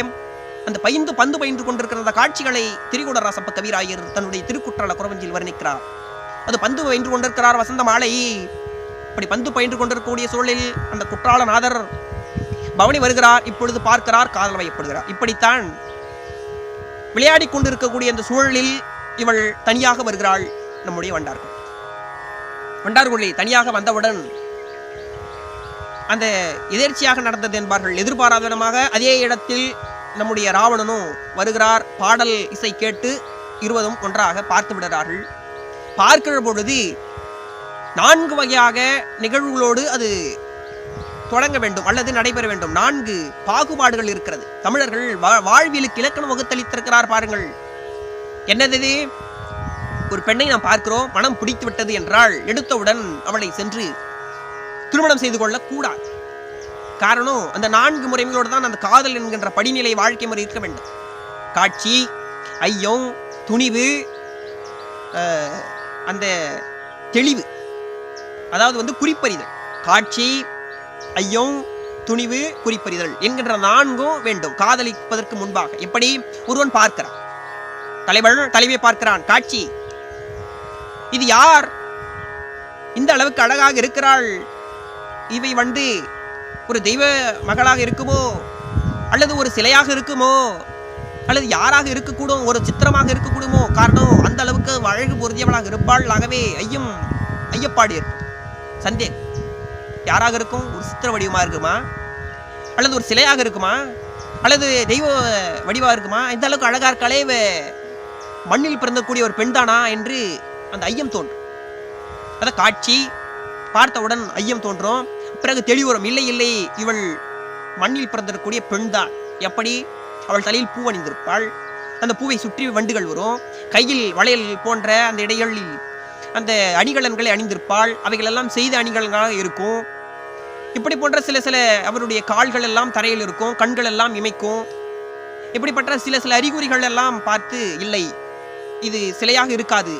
அந்த பந்து பயின்று கொண்டிருக்கிற அந்த காட்சிகளை திரிகுடராசப்ப கவிராயர் தன்னுடைய திருக்குற்றால குறவஞ்சியில் வர்ணிக்கிறார். அது பந்து பயின்று கொண்டிருக்கிறார் வசந்த மாலை. அப்படி பந்து பயின்று கொண்டிருக்கக்கூடிய சூழலில் அந்த குற்றாலநாதர் பவனி வருகிறார். இப்பொழுது பார்க்கிறார், காதல் வயப்படுகிறார். இப்படித்தான் விளையாடி கொண்டிருக்கக்கூடிய அந்த சூழலில் இவள் தனியாக வருகிறாள். நம்முடைய வண்டார்குழி தனியாக வந்தவுடன் அந்த எதிர்ச்சியாக நடந்தது என்பார்கள். எதிர்பாராத விதமாக அதே இடத்தில் நம்முடைய ராவணனும் வருகிறார். பாடல் இசை கேட்டு இருவரும் ஒன்றாக பார்த்து விடுகிறார்கள். பார்க்கிற பொழுது 4 வகையாக நிகழ்வுகளோடு அது தொடங்க வேண்டும் அல்லது நடைபெற வேண்டும். 4 பாகுபாடுகள் இருக்கிறது. தமிழர்கள் வாழ்வியலுக்கு இலக்கணம் வகுத்தளித்திருக்கிறார். பாருங்கள், என்னது? ஒரு பெண்ணை நாம் பார்க்கிறோம், மனம் பிடித்து விட்டது என்றால் எடுத்தவுடன் அவளை சென்று திருமணம் செய்து கொள்ள கூடாது. காரணம், அந்த 4 முறைகளோடு தான் அந்த காதல் என்கின்ற படிநிலை வாழ்க்கை முறை இருக்க வேண்டும். காட்சி, ஐயம், துணிவு, அந்த தெளிவு, அதாவது குறிப்பறிதல். காட்சி, ஐயம், துணிவு, குறிப்பறிதல் என்கின்ற 4 வேண்டும் காதலிப்பதற்கு முன்பாக. எப்படி? ஒருவன் பார்க்கிறான், தலைவியை பார்க்கிறான். காட்சி, இது யார்? இந்த அளவுக்கு அழகாக இருக்கிறாள். இவை ஒரு தெய்வ மகளாக இருக்குமோ, அல்லது ஒரு சிலையாக இருக்குமோ, அல்லது யாராக இருக்கக்கூடும், ஒரு சித்திரமாக இருக்கக்கூடுமோ? காரணம், அந்த அளவுக்கு அழகு பொருந்தியவளாக இருப்பாள். ஆகவே ஐயப்பாடு இருக்கும், சந்தேகம். யாராக இருக்கும்? ஒரு சித்திர வடிவமாக இருக்குமா, அல்லது ஒரு சிலையாக இருக்குமா, அல்லது தெய்வ வடிவாக இருக்குமா? இந்த அளவுக்கு அழகா இருக்காளே, மண்ணில் பிறந்தக்கூடிய ஒரு பெண் தானா என்று அந்த ஐயம் தோன்றும். அத காட்சி பார்த்தவுடன் ஐயம் தோன்றும். பிறகு தெளிவுறும், இல்லை, இவள் மண்ணில் பிறந்திருக்கக்கூடிய பெண் தான். எப்படி? அவள் தலையில் பூ அணிந்திருப்பாள். அந்த பூவை சுற்றி வண்டுகள் வரும். கையில் வளையல் போன்ற அந்த இடைகளில் அந்த அணிகலன்களை அணிந்திருப்பாள். அவைகள் எல்லாம் செய்த அணிகலன்களாக இருக்கும். இப்படி போன்ற சில அவருடைய கால்கள் எல்லாம் தரையில் இருக்கும், கண்கள் எல்லாம் இமைக்கும். இப்படிப்பட்ட சில அறிகுறிகள் எல்லாம் பார்த்து, இல்லை, இது சிலையாக இருக்காது,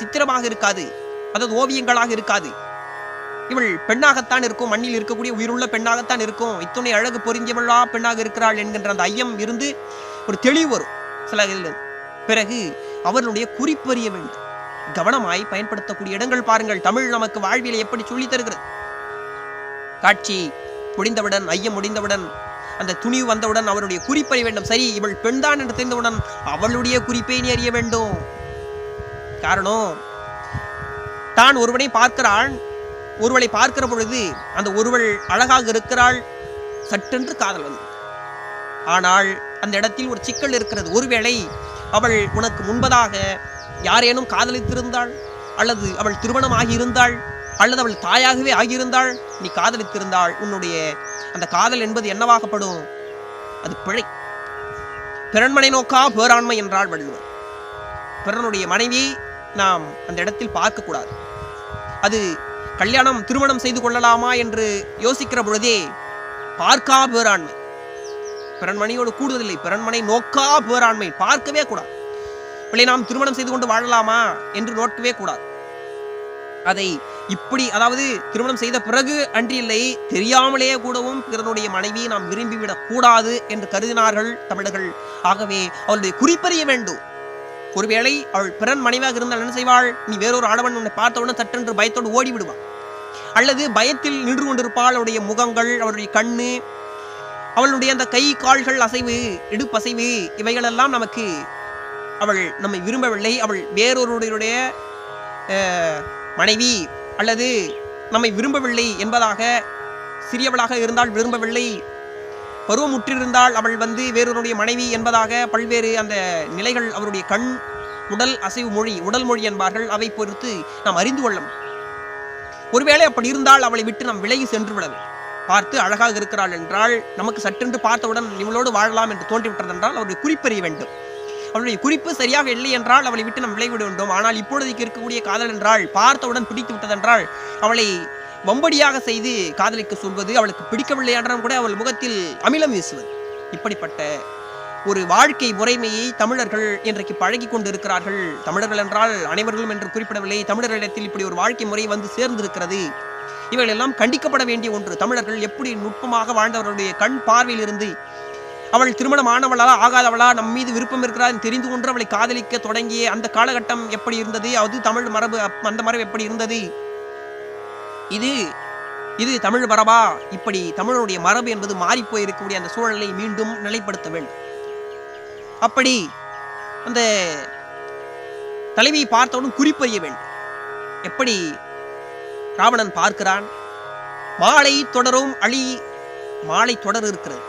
சித்திரமாக இருக்காது, அதாவது ஓவியங்களாக இருக்காது, இவள் பெண்ணாகத்தான் இருக்கும், மண்ணில் இருக்கக்கூடிய உயிருள்ள பெண்ணாகத்தான் இருக்கும், இத்துணை அழகு பொருந்தியவளா பெண்ணாக இருக்கிறாள் என்கின்ற அந்த ஐயம் இருந்து ஒரு தெளிவு வரும் சில. பிறகு அவர்களுடைய குறிப்பறிய வேண்டும். கவனமாய் பயன்படுத்தக்கூடிய இடங்கள் பாருங்கள். தமிழ் நமக்கு வாழ்வியலை எப்படி சொல்லி தருகிறது. காட்சி முடிந்தவுடன், ஐயம் முடிந்தவுடன், அந்த துணிவு வந்தவுடன் அவருடைய குறிப்பறிய வேண்டும். சரி, இவள் பெண்தான் என்று தெரிந்தவுடன் அவளுடைய குறிப்பை நீ அறிய வேண்டும். காரணம், தான் ஒருவனை பார்க்கிறான், ஒருவளை பார்க்கிற பொழுது அந்த ஒருவள் அழகாக இருக்கிறாள், சட்டென்று காதல் வந்து. ஆனால் அந்த இடத்தில் ஒரு சிக்கல் இருக்கிறது. ஒருவேளை அவள் உனக்கு முன்பதாக யாரேனும் காதலித்திருந்தாள், அல்லது அவள் திருமணமாகி இருந்தாள், அல்லது அவள் தாயாகவே ஆகியிருந்தாள், நீ காதலித்திருந்தாள், உன்னுடைய அந்த காதல் என்பது என்னவாகப்படும்? அது பிழை. பிறன்மனை நோக்கா பேராண்மை என்றாள் வள்ளுவர். பிறனுடைய மனைவி நாம் அந்த இடத்தில் பார்க்கக்கூடாது. அது கல்யாணம் திருமணம் செய்து கொள்ளலாமா என்று யோசிக்கிற பொழுதே பார்க்கா பேராண்மை. பிறன்மனையோடு கூடுவதில்லை, பிறன்மனை நோக்கா பேராண்மை பார்க்கவே கூடாது. பிள்ளை நாம் திருமணம் செய்து கொண்டு வாழலாமா என்று நோக்கவே கூடாது. அதை இப்படி, அதாவது திருமணம் செய்த பிறகு அன்றில்லை, தெரியாமலேயே கூடவும் பிறனுடைய மனைவியை நாம் விரும்பிவிடக் கூடாது என்று கருதினார்கள் தமிழர்கள். ஆகவே அவளுடைய குறிப்பறிய வேண்டும். ஒருவேளை அவள் பிறன் மனைவியாக இருந்தால் என்ன செய்வாள்? நீ வேறொரு ஆடவன் உன்னை பார்த்தவுடன் சட்டென்று பயத்தோடு ஓடி விடுவாள், அல்லது பயத்தில் நின்று கொண்டிருப்பாள். அவளுடைய முகங்கள், அவளுடைய கண்ணு, அவளுடைய அந்த கை கால்கள் அசைவு, இடுப்பசைவு, இவைகளெல்லாம் நமக்கு அவள் நம்மை விரும்பவில்லை, அவள் வேறொருடைய மனைவி அல்லது நம்மை விரும்பவில்லை என்பதாக, சிறியவளாக இருந்தால் விரும்பவில்லை, பருவமுற்றிருந்தால் அவள் வேறொருடைய மனைவி என்பதாக பல்வேறு அந்த நிலைகள் அவருடைய கண், உடல் அசைவு மொழி, உடல் மொழி என்பார்கள், அவை பொறுத்து நாம் அறிந்து கொள்ளும். ஒருவேளை அப்படி இருந்தால் அவளை விட்டு நாம் விலகி சென்று விடவும். பார்த்து அழகாக இருக்கிறாள் என்றால் நமக்கு சற்றென்று பார்த்தவுடன் இவளோடு வாழலாம் என்று தோன்றிவிட்டது என்றால் அவருடைய குறிப்பறிய வேண்டும். அவளுடைய குறிப்பு சரியாக இல்லை என்றால் அவளை விட்டு நாம் விலகிவிட வேண்டும். ஆனால் இப்பொழுதைக்கு இருக்கக்கூடிய காதல் என்றால் பார்த்தவுடன் பிடித்து விட்டதென்றால் அவளை வம்படியாக செய்து காதலிக்க சொல்வது, அவளுக்கு பிடிக்கவில்லை என்றாலும் கூட அவள் முகத்தில் அமிலம் வீசுவது, இப்படிப்பட்ட ஒரு வாழ்க்கை முறைமையை தமிழர்கள் இன்றைக்கு பழகி கொண்டு இருக்கிறார்கள். தமிழர்கள் என்றால் அனைவர்களும் என்று குறிப்பிடவில்லை, தமிழர்களிடத்தில் இப்படி ஒரு வாழ்க்கை முறை சேர்ந்திருக்கிறது. இவைகள் எல்லாம் கண்டிக்கப்பட வேண்டிய ஒன்று. தமிழர்கள் எப்படி நுட்பமாக வாழ்ந்தவர்களுடைய கண் பார்வையில் இருந்து அவள் திருமணமானவளா ஆகாதவளா, நம் மீது விருப்பம் இருக்கிறார் தெரிந்து கொண்டு அவளை காதலிக்க தொடங்கிய அந்த காலகட்டம் எப்படி இருந்தது, அது தமிழ் மரபு, அந்த மரபு எப்படி இருந்தது, இது தமிழ் மரபா, இப்படி தமிழனுடைய மரபு என்பது மாறிப்போய் இருக்கக்கூடிய அந்த சூழலை மீண்டும் நிலைப்படுத்த வேண்டும். அப்படி அந்த தலைவியை பார்த்தவுடன் குறிப்பறிய வேண்டும். எப்படி ராவணன் பார்க்கிறான், மாலை தொடரும் அழி, மாலை தொடர் இருக்கிறது.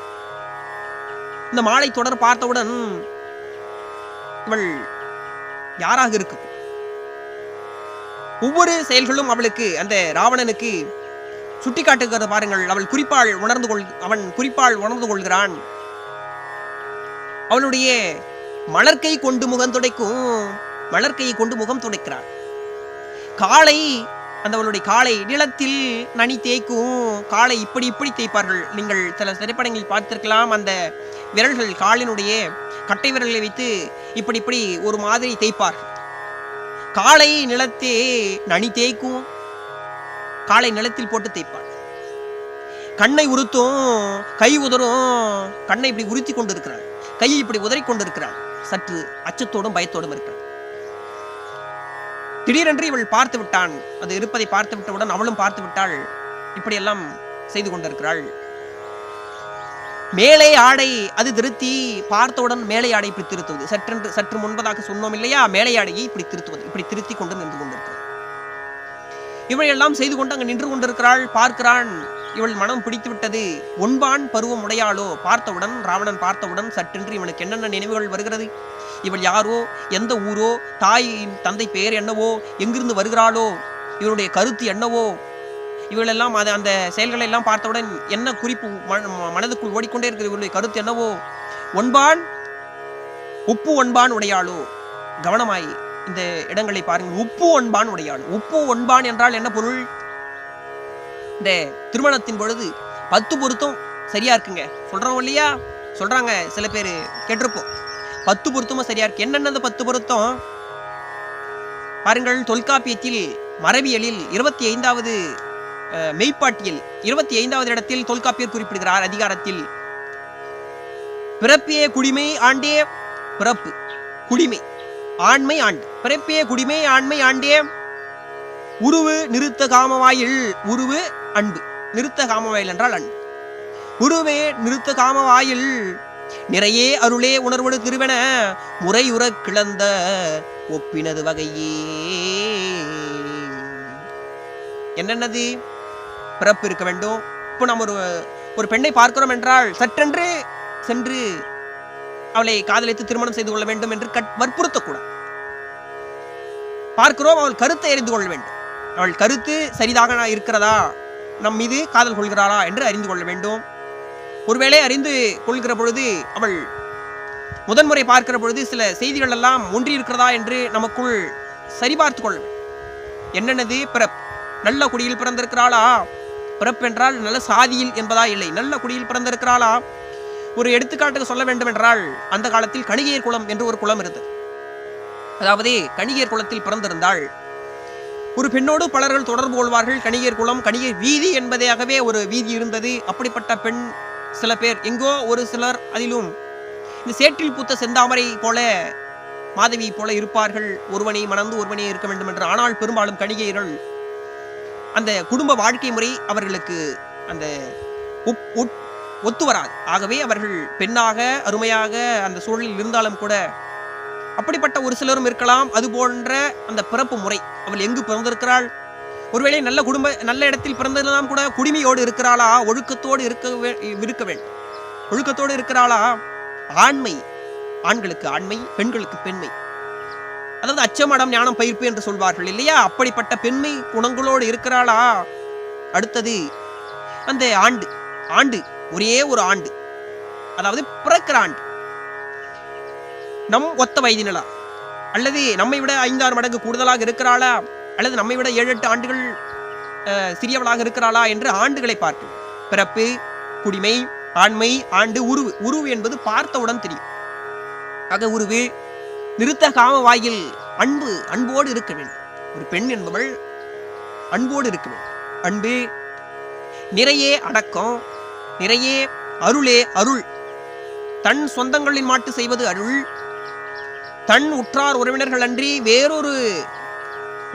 இந்த மாலை தொடர் பார்த்தவுடன் இவள் யாராக இருக்கு? ஒவ்வொரு செயல்களும் அவளுக்கு, அந்த ராவணனுக்கு சுட்டி காட்டுகிறது பாருங்கள். அவன் குறிப்பால் உணர்ந்து கொள்கிறான். அவளுடைய மலர்கை கொண்டு முகம் துடைக்கும், மலர்கையை கொண்டு முகம் துடைக்கிறாள். காலை, அந்த அவளுடைய காலை நிலத்தில் நனி தேய்க்கும். காலை இப்படி தேய்ப்பார்கள். நீங்கள் சில திரைப்படங்களில் பார்த்திருக்கலாம். அந்த விரல்கள், காலினுடைய கட்டை விரல்களை வைத்து இப்படி ஒரு மாதிரி தேய்ப்பார்கள். காலை நிலத்தே நனி தேய்க்கும், காலை நிலத்தில் போட்டு தேய்ப்பாள். கண்ணை உறுத்தும், கை உதரும், கண்ணை இப்படி உறுத்தி கொண்டு இருக்கிறாள், கையை இப்படி உதறி கொண்டு இருக்கிறாள், சற்று அச்சத்தோடும் பயத்தோடும் இருக்கிறாள். திடீரென்று இவள் பார்த்து விட்டான், அது இருப்பதை பார்த்து விட்டவுடன் அவளும் பார்த்து விட்டாள். இப்படியெல்லாம் செய்து கொண்டிருக்கிறாள். மேலே ஆடை அது திருத்தி, பார்த்தவுடன் மேலை ஆடை இப்படி திருத்துவது. சற்று முன்பதாக சொன்னோம் இல்லையா, மேலை ஆடையை இப்படி திருத்துவது, இப்படி திருத்தி கொண்டு நின்று கொண்டிருக்கிறாள். இவளையெல்லாம் செய்து கொண்டு அங்கு நின்று கொண்டிருக்கிறாள். பார்க்கிறான், இவள் மனம் பிடித்து விட்டது. ஒன்பான் பருவம் உடையாளோ. பார்த்தவுடன், ராவணன் பார்த்தவுடன் சற்றென்று இவனுக்கு என்னென்ன நினைவுகள் வருகிறது, இவள் யாரோ, எந்த ஊரோ, தாயின் தந்தை பெயர் என்னவோ, எங்கிருந்து வருகிறாளோ, இவருடைய கருத்து என்னவோ, இவளெல்லாம் அந்த செயல்களை எல்லாம் பார்த்தவுடன் என்ன குறிப்பு மனதுக்குள் ஓடிக்கொண்டே இருக்கிற, இவருடைய கருத்து என்னவோ. ஒன்பான் உப்பு ஒன்பான் உடையாளோ. கவனமாய் இந்த இடங்களை பாருங்கள். உப்பு ஒன்பான் உடையாளோ. உப்பு ஒன்பான் என்றால் என்ன பொருள்? இந்த திருமணத்தின் பொழுது 10 பொருத்தம் சரியா இருக்குங்க சொல்றோம் இல்லையா, சொல்றாங்க சில பேர், கேட்டிருப்போம். 10 பொருத்தமும் சரியா இருக்கு. என்னென்ன அந்த 10 பொருத்தம் பாருங்கள். தொல்காப்பியத்தில் மரபியலில் 25வது மெய்ப்பாட்டியல் 25வது இடத்தில் தொல்காப்பியர் குறிப்பிடுகிறார். அதிகாரத்தில் பிறப்பே குடிமை ஆண்டே, பிறப்பு குடிமை ஆண்மை ஆண்டு, பிறப்பே குடிமை ஆண்மை ஆண்டே, உருவு நிறுத்த காமவாயில், உருவு அன்பு, நிறுத்த காமவாயில் என்றால் அன்பு, உருவே நிறுத்த காமவாயில், நிறையே அருளே உணர்வடு திருவென முறையுற கிளந்த ஒப்பினது வகையே. என்னென்னது? பிறப்பு இருக்க வேண்டும். இப்போ நாம் ஒரு பெண்ணை பார்க்கிறோம் என்றால் சற்றென்று சென்று அவளை காதலித்து திருமணம் செய்து கொள்ள வேண்டும் என்று வற்புறுத்தக்கூடாது. பார்க்கிறோம், அவள் கருத்தை அறிந்து கொள்ள வேண்டும். அவள் கருத்து சரிதாக இருக்கிறதா, நம் மீது காதல் கொள்கிறாளா என்று அறிந்து கொள்ள வேண்டும். ஒருவேளை அறிந்து கொள்கிற பொழுது அவள் முதன்முறை பார்க்கிற பொழுது சில செய்திகள் எல்லாம் ஒன்றியிருக்கிறதா என்று நமக்குள் சரிபார்த்து கொள்ள வேண்டும். என்னென்னது? பிறப்பு. நல்ல குடியில் பிறந்திருக்கிறாளா? பிறப்பு என்றால் நல்ல சாதியில் என்பதா இல்லை, நல்ல குடியில் பிறந்திருக்கிறாளா? ஒரு எடுத்துக்காட்டுக்கு சொல்ல வேண்டும் என்றால், அந்த காலத்தில் கணிகையர் குளம் என்று ஒரு குளம் இருந்தது. அதாவது கணிகையர் குளத்தில் பிறந்திருந்தாள். ஒரு பெண்ணோடு பலர்கள் தொடர்பு கொள்வார்கள். கணிகையர் குளம், கணிகையர் வீதி என்பதாகவே ஒரு வீதி இருந்தது. அப்படிப்பட்ட பெண் சில பேர், எங்கோ ஒரு சிலர், அதிலும் இந்த சேற்றில் பூத்த செந்தாமரை போல மாதவி போல இருப்பார்கள். ஒருவனை மணந்து ஒருவனே இருக்க வேண்டும் என்று. ஆனால் பெரும்பாலும் கணிகையர்கள் அந்த குடும்ப வாழ்க்கை முறை அவர்களுக்கு அந்த ஒத்து வராது. ஆகவே அவர்கள் பெண்ணாக அருமையாக அந்த சூழலில் இருந்தாலும் கூட அப்படிப்பட்ட ஒரு சிலரும் இருக்கலாம். அது போன்ற அந்த பிறப்பு முறை, அவள் எங்கு பிறந்திருக்கிறாள், ஒருவேளை நல்ல குடும்ப நல்ல இடத்தில் பிறந்ததெல்லாம் கூட குடிமையோடு இருக்கிறாளா, ஒழுக்கத்தோடு இருக்க வேண்டும், ஒழுக்கத்தோடு இருக்கிறாளா, ஆண்மை, ஆண்களுக்கு ஆண்மை, பெண்களுக்கு பெண்மை, அதாவது அச்சமடம் ஞானம் பயிர்ப்பு என்று சொல்வார்கள் இல்லையா, அப்படிப்பட்ட பெண்மை குணங்களோடு இருக்கிறாளா. அடுத்தது அந்த ஆண்டு ஒரே ஒரு ஆண்டு, அதாவது பிறக்கிற ஆண்டு நம் ஒத்த வயதினளா, அல்லது நம்மை விட 5-6 மடங்கு கூடுதலாக இருக்கிறாளா, அல்லது நம்மை விட 7-8 ஆண்டுகள் சிறியவளாக இருக்கிறாளா என்று ஆண்டுகளை பார்க்க. பிறப்பு, குடிமை, ஆண்மை, ஆண்டு, உருவு என்பது பார்த்தவுடன் தெரியும். ஆக உருவு, நிறுத்த காம வாயில் அன்போடு இருக்க வேண்டும். ஒரு பெண் என்பவள் அன்போடு இருக்க வேண்டும். அன்பு, நிறைய அடக்கம், நிறைய அருளே அருள். தன் சொந்தங்களின் மாட்டு செய்வது அருள். தன் உற்றார் உறவினர்கள் அன்றி வேறொரு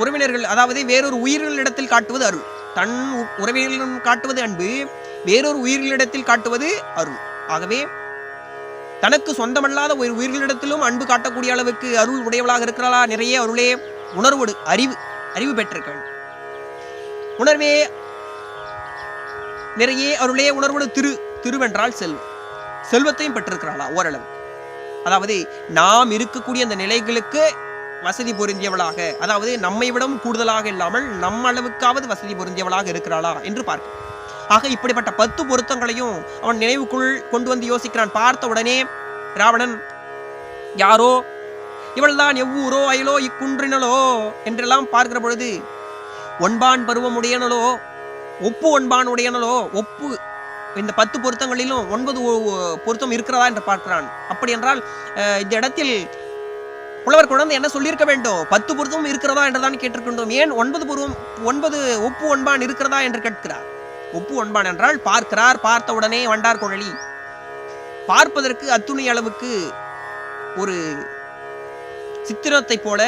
உறவினர்கள், அதாவது வேறொரு உயிர்களிடத்தில் காட்டுவது அருள். தன் உறவினர்களிடம் காட்டுவது அன்பு, வேறொரு உயிர்களிடத்தில் காட்டுவது அருள். ஆகவே தனக்கு சொந்தமல்லாத ஒரு உயிர்களிடத்திலும் அன்பு காட்டக்கூடிய அளவுக்கு அருள் உடையவளாக இருக்கிறாளா. நிறைய அருளே, உணர்வோடு, அறிவு பெற்றிருக்க வேண்டும். உணர்வே, நிறைய அருளே, உணர்வோடு, திருவென்றால் செல்வத்தையும் பெற்றிருக்கிறாளா ஓரளவு. அதாவது நாம் இருக்கக்கூடிய அந்த நிலைகளுக்கு வசதி பொருந்தியவளாக, அதாவது நம்மை விடம் கூடுதலாக இல்லாமல் நம்ம அளவுக்காவது வசதி பொருந்தியவளாக இருக்கிறாளா என்று பார்க்க. ஆக இப்படிப்பட்ட 10 பொருத்தங்களையும் அவன் நினைவுக்குள் கொண்டு வந்து யோசிக்கிறான். பார்த்த உடனே ராவணன், யாரோ இவள்தான், எவ்வூரோ அயலோ இக்குன்றினளோ என்றெல்லாம் பார்க்கிற பொழுது, ஒன்பான் பருவம் உடையனளோ, ஒப்பு ஒன்பான் உடையனளோ, ஒப்பு, இந்த 10 பொருத்தங்களிலும் 9 பொருத்தம் இருக்கிறதா என்று பார்க்கிறான். அப்படி என்றால் இந்த இடத்தில் புலவர் குழந்தை என்ன சொல்லியிருக்க வேண்டும்? 10 பொருத்தம் இருக்கிறதா என்றுதான் கேட்டிருக்கின்றோம். ஏன் 9 ஒப்பு ஒன்பான் இருக்கிறதா என்று கேட்கிறார். ஒப்பு ஒன்பான் என்றால் பார்க்கிறார். பார்த்த உடனே வண்டார் குழலி, பார்ப்பதற்கு அத்துணை அளவுக்கு ஒரு சித்திரத்தை போல,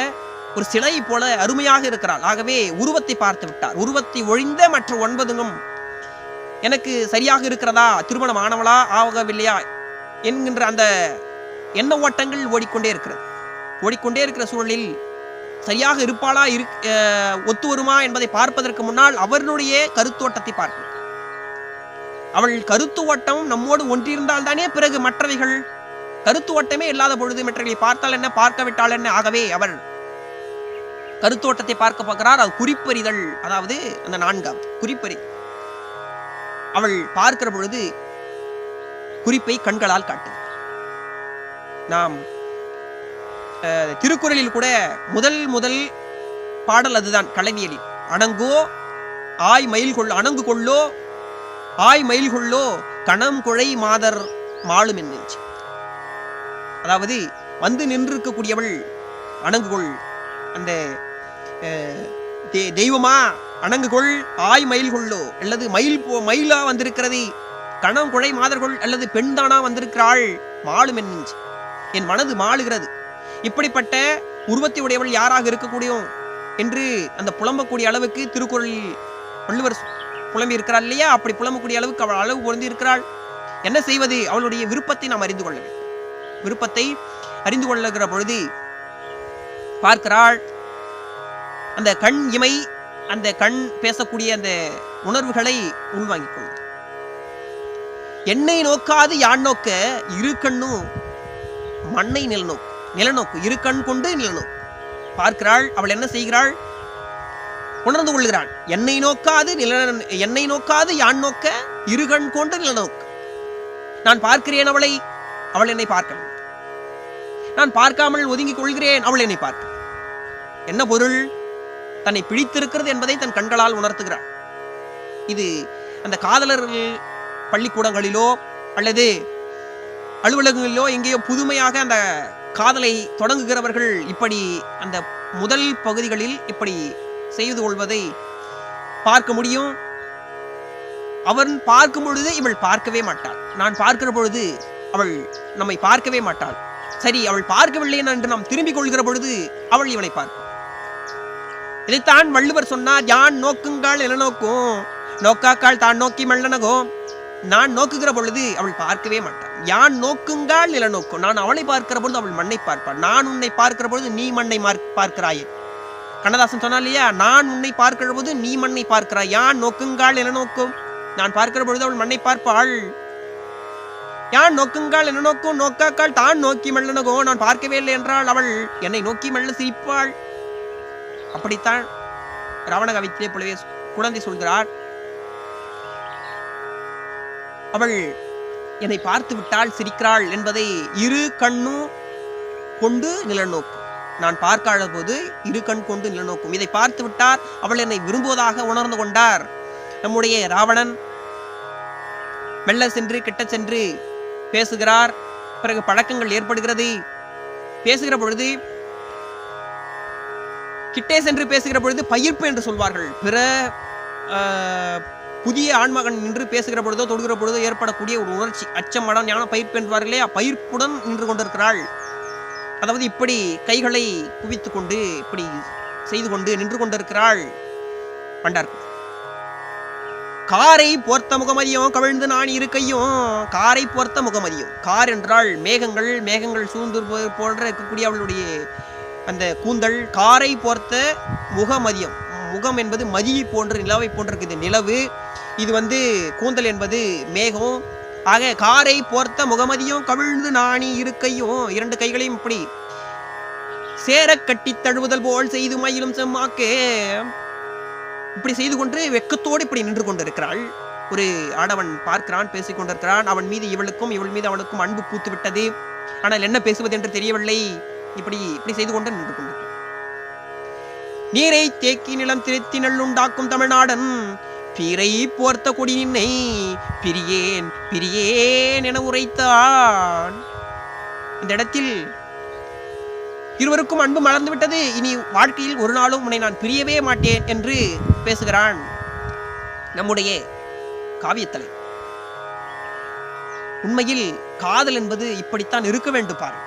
ஒரு சிலை போல அருமையாக இருக்கிறாள். ஆகவே உருவத்தை பார்த்து விட்டார். உருவத்தை ஒழிந்த மற்ற 9ம் எனக்கு சரியாக இருக்கிறதா, திருமணம் ஆனவளா ஆகவில்லையா என்கின்ற அந்த எண்ண ஓட்டங்கள் ஓடிக்கொண்டே இருக்கிற சூழலில் சரியாக இருப்பாளா, ஒத்து வருமா என்பதை பார்ப்பதற்கு முன்னால் அவர்களுடைய கருத்தோட்டத்தை பார்க்கணும். அவள் கருத்து ஓட்டம் நம்மோடு ஒன்றிருந்தால் தானே பிறகு மற்றவைகள். கருத்து ஓட்டமே இல்லாத பொழுது மற்றவர்களை பார்த்தால் என்ன, பார்க்கவிட்டால் என்ன. ஆகவே அவர் கருத்தோட்டத்தை பார்க்க பார்க்கிறார். அது குறிப்பறிதல், அதாவது அந்த 4வது குறிப்பறிதல். அவள் பார்க்கிற பொழுது குறிப்பை கண்களால் காட்டுகிறார். நாம் திருக்குறளில் கூட முதல் பாடல் அதுதான், களவியலில். அணங்கோ ஆய் மயில் கொள்ளோ, அணங்கு கொள்ளோ ஆய் மயில் கொள்ளோ கணம் குழை மாதர் மாளும் என்று. அதாவது வந்து நின்றிருக்கக்கூடியவள் அணங்குகொள், அந்த தெய்வமா அணங்குகொள், ஆய் மயில் கொள்ளோ, அல்லது மயிலா வந்திருக்கிறது, கணம் குழை மாதர்கள், அல்லது பெண் தானா வந்திருக்கிறாள், மாளும் என்று. என் மனது மாளுகிறது. இப்படிப்பட்ட உருவத்தை உடையவள் யாராக இருக்கக்கூடியும் என்று அந்த புலம்பக்கூடிய அளவுக்கு திருக்குறளில் வள்ளுவர் புலம்பி இருக்கிறாள் இல்லையா. அப்படி புலம்பக்கூடிய அளவுக்கு அவள் அளவு பொருந்தி இருக்கிறாள். என்ன செய்வது? அவளுடைய விருப்பத்தை நாம் அறிந்து கொள்ள வேண்டும். விருப்பத்தை அறிந்து கொள்ளுகிற பொழுது பார்க்கிறாள், அந்த கண் இமை, அந்த கண் பேசக்கூடிய அந்த உணர்வுகளை உள்வாங்கிக் கொள்ள. என்னை நோக்காது யான் நோக்க, இரு கண்ணும் மண்ணை நிலநோக்கு, இரு கண் கொண்டு நிலநோக்கு பார்க்கிறாள். அவள் என்ன செய்கிறாள்? உணர்ந்து கொள்கிறான். என்னை நோக்காது யான் நோக்க இருகண் கொண்டு நிலநோக்கு. நான் பார்க்கிறேன் அவளை, அவள் என்னை பார்க்கவில்லை. நான் பார்க்காமல் ஒதுங்கிக் கொள்கிறேன், அவள் என்னை பார்க்க. என்ன பொருள்? தன்னை பிடித்திருக்கிறது என்பதை தன் கண்களால் உணர்த்துகிறாள். இது அந்த காதலர்கள் பள்ளிக்கூடங்களிலோ அல்லது அலுவலகங்களிலோ எங்கேயோ புதுமையாக அந்த காதலை தொடங்குகிறவர்கள் இப்படி அந்த முதல் பகுதிகளில் இப்படி செய்து கொள்வதை பார்க்க முடியும். அவன் பார்க்கும் பொழுது இவள் பார்க்கவே மாட்டாள். நான் பார்க்கிற பொழுது அவள் நம்மை பார்க்கவே மாட்டாள். சரி, அவள் பார்க்கவில்லை என்று நாம் திரும்பிக் கொள்கிற பொழுது அவள் இவளை பார்ப்பாள். இதைத்தான் வள்ளுவர் சொன்னார், யான் நோக்குங்கால் என நோக்கும், நோக்காக்கால் தான் நோக்கி மல்லனகோ. நான் நோக்குகிற பொழுது அவள் பார்க்கவே மாட்டாள். யான் நோக்குங்கால் நில நோக்கும், நான் அவளை பார்க்கிற பொழுது அவள் மண்ணை பார்ப்பாள். நான் உன்னை பார்க்கிற பொழுது நீ மண்ணை பார்க்கிறாயே. கண்ணதாசன் சொன்னா இல்லையா, நான் உன்னை பார்க்கிற போது நீ மண்ணை பார்க்கிறாய். யான் நோக்குங்கால் என நோக்கும், நான் பார்க்கிற பொழுது அவள் மண்ணை பார்ப்பாள். யான் நோக்குங்கால் என்ன நோக்கும், நோக்காக்கால் தான் நோக்கி மெல்லனகோ. நான் பார்க்கவே இல்லை என்றால் அவள் என்னை நோக்கி மெல்ல சிரிப்பாள். அப்படித்தான் ராவண கவித்திலே போலவே குழந்தை சொல்கிறார், அவள் என்னை பார்த்து விட்டால் சிரிக்கிறாள் என்பதை இரு கண்ணு கொண்டு நிலநோக்கும். நான் பார்க்காத போது இரு கண் கொண்டு நிலநோக்கும். இதை பார்த்து விட்டார், அவள் என்னை விரும்புவதாக உணர்ந்து கொண்டார். நம்முடைய ராவணன் மெல்ல சென்று கிட்ட சென்று பேசுகிறார். பிறகு பழக்கங்கள் ஏற்படுகிறது. பேசுகிற பொழுது கிட்டே சென்று பேசுகிற பொழுது பயிர்ப்பு என்று சொல்வார்கள். பிற புதிய ஆண்மகன் நின்று பேசுகிற பொழுதோ தொடுகிற பொழுதோ ஏற்படக்கூடிய ஒரு உணர்ச்சி, அச்சம், மடம், ஞான பயிர்ப்பு என்பார்களே, பயிர்ப்புடன் நின்று கொண்டிருக்கிறாள். அதாவது இப்படி கைகளை குவித்துக் கொண்டு இப்படி செய்து கொண்டு நின்று கொண்டிருக்கிறாள். பண்டார்கள் காரை போர்த்த முகமதியும் கவிழ்ந்து நான் இருக்கையும். காரை போர்த்த முகமதியும், கார் என்றால் மேகங்கள், மேகங்கள் சூழ்ந்து போன்ற இருக்கக்கூடிய அவளுடைய அந்த கூந்தல். காரை போர்த்த முகமதியம், முகம் என்பது மதியை போன்ற நிலவை போன்றிருக்குது நிலவு. இது கூந்தல் என்பது மேகம். ஆக காரை போர்த்த முகமதியும் கவிழ்ந்து நாணி இருக்கையும், இரண்டு கைகளையும் இப்படி சேர கட்டி தழுவுதல் போல் செய்து மயிலும் செம்மாக்கே, இப்படி செய்து கொண்டு வெக்கத்தோடு இப்படி நின்று கொண்டிருக்கிறாள். ஒரு ஆடவன் பார்க்கிறான், பேசிக் கொண்டிருக்கிறான். அவன் மீது இவளுக்கும் இவள் மீது அவனுக்கும் அன்பு பூத்து விட்டது. ஆனால் என்ன பேசுவது என்று தெரியவில்லை. இப்படி இப்படி செய்து கொண்டு நின்று கொண்டிருக்கிறான். நீரை தேக்கி நிலம் திருத்தி நல்லுண்டாக்கும் தமிழ்நாடன் பீரை போர்த்த கொடி நின்னை பிரியேன் பிரியேன் என உரைத்தான். இந்த இடத்தில் இருவருக்கும் அன்பு மலர்ந்து விட்டது. இனி வாழ்க்கையில் ஒரு நாளும் உன்னை நான் பிரியவே மாட்டேன் என்று பேசுகிறான் நம்முடைய காவியத்தலை. உண்மையில் காதல் என்பது இப்படித்தான் இருக்க வேண்டும். பாரு,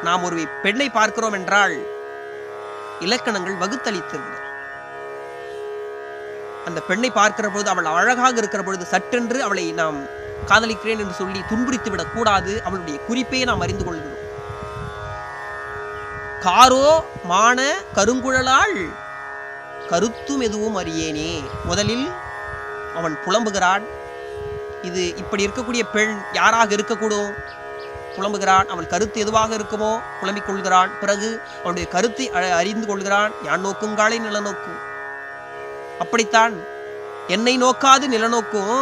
நாம் ஒரு பெண்ணை பார்க்கிறோம் என்றால் இலக்கணங்கள் வகுத்தளித்திருந்தது. அந்த பெண்ணை பார்க்கிற பொழுது அவள் அழகாக இருக்கிற பொழுது சட்டென்று அவளை நாம் காதலிக்கிறேன் என்று சொல்லி துன்புறுத்தி விடக் கூடாது. அவளுடைய குறிப்பை நாம் அறிந்து கொள்கிறோம். காரோ மான கருங்குழலாள் கருத்தும் எதுவும் அறியேனே. முதலில் அவன் புலம்புகிறான். இது இப்படி இருக்கக்கூடிய பெண் யாராக இருக்கக்கூடும்? புலம்புகிறான். அவள் கருத்து எதுவாக இருக்குமோ புலம்பிக் கொள்கிறான். பிறகு அவனுடைய கருத்தை அறிந்து கொள்கிறான். யான் நோக்குங்காலை நிலநோக்கும். அப்படித்தான் என்னை நோக்காது நிலநோக்கும்,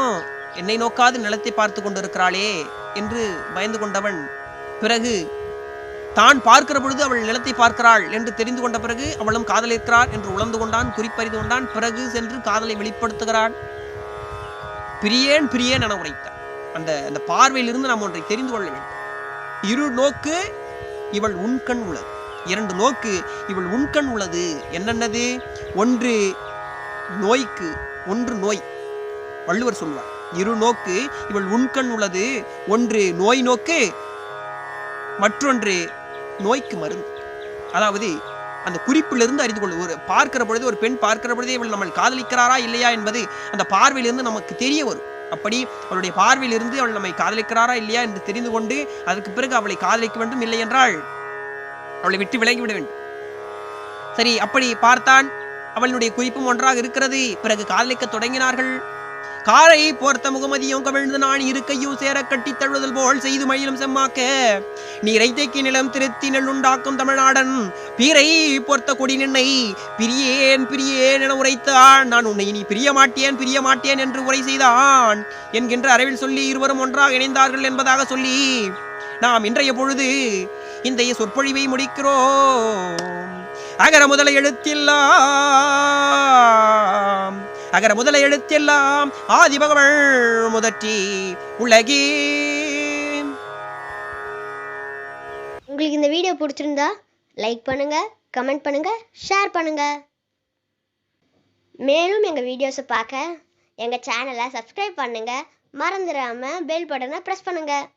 என்னை நோக்காது நிலத்தை பார்த்து கொண்டிருக்கிறாளே என்று பயந்து கொண்டவன் பிறகு தான் பார்க்கிற பொழுது அவள் நிலத்தை பார்க்கிறாள் என்று தெரிந்து கொண்ட பிறகு அவளும் காதலிக்கிறாள் என்று உணர்ந்து கொண்டான், குறிப்பறிந்து கொண்டான். பிறகு சென்று காதலை வெளிப்படுத்துகிறான். பிரியேன் பிரியேன் என உரைத்தான். அந்த பார்வையிலிருந்து நாம் ஒன்றை தெரிந்து கொள்ள வேண்டும். இரு நோக்கு இவள் உண்கண் உள்ளது. இரண்டு நோக்கு இவள் உண்கண் உள்ளது. என்னென்னது? ஒன்று நோய்க்கு, ஒன்று நோய். வள்ளுவர் சொல்வார், இரு நோக்கு இவள் உண்கண் உள்ளது. ஒன்று நோய் நோக்கு, மற்றொன்று நோய்க்கு மருந்து. அதாவது அந்த குறிப்பிலிருந்து அறிந்து கொள்ள, ஒரு பார்க்கிற பொழுது, ஒரு பெண் பார்க்கிற பொழுதே இவள் நம்ம காதலிக்கிறாரா இல்லையா என்பது அந்த பார்வையிலிருந்து நமக்கு தெரிய வரும். அப்படி அவளுடைய பார்வையிலிருந்து அவள் நம்மை காதலிக்கிறாரா இல்லையா என்று தெரிந்து கொண்டு அதற்கு பிறகு அவளை காதலிக்க வேண்டும். இல்லை என்றால் அவளை விட்டு விலகிவிட வேண்டும். சரி, அப்படி பார்த்தான். அவளுடைய குறிப்பும் ஒன்றாக இருக்கிறது. பிறகு காதலிக்க தொடங்கினார்கள். காரை போர்த்த முகமதியும் கவிழ்ந்து நான் இருக்கையும் சேர கட்டி தழுதல் போல் செய்து மயிலும் செம்மாக்க நீரை தேக்கி நிலம் திருத்தி நெல்லுண்டாக்கும் தமிழ்நாடன் பீரை போர்த்த கொடி நின்னை பிரியேன் பிரியேன் என உரைத்தான். நான் உன்னை நீ பிரிய மாட்டேன் என்று உரை செய்தான் என்கின்ற அறிவில் சொல்லி இருவரும் ஒன்றாக இணைந்தார்கள் என்பதாக சொல்லி நாம் இன்றைய பொழுது இந்த சொற்பொழிவை முடிக்கிறோம். அகர முதல எழுத்தெல்லாம் ஆதிபகவள் முதற்றி உலகே. உங்களுக்கு இந்த வீடியோ பிடிச்சிருந்தா லைக் பண்ணுங்க, கமெண்ட் பண்ணுங்க, ஷேர் பண்ணுங்க. மேலும் எங்கள் வீடியோஸை பார்க்க எங்கள் சேனலை சப்ஸ்கிரைப் பண்ணுங்க. மறந்துடாம பெல் பட்டனை ப்ரெஸ் பண்ணுங்க.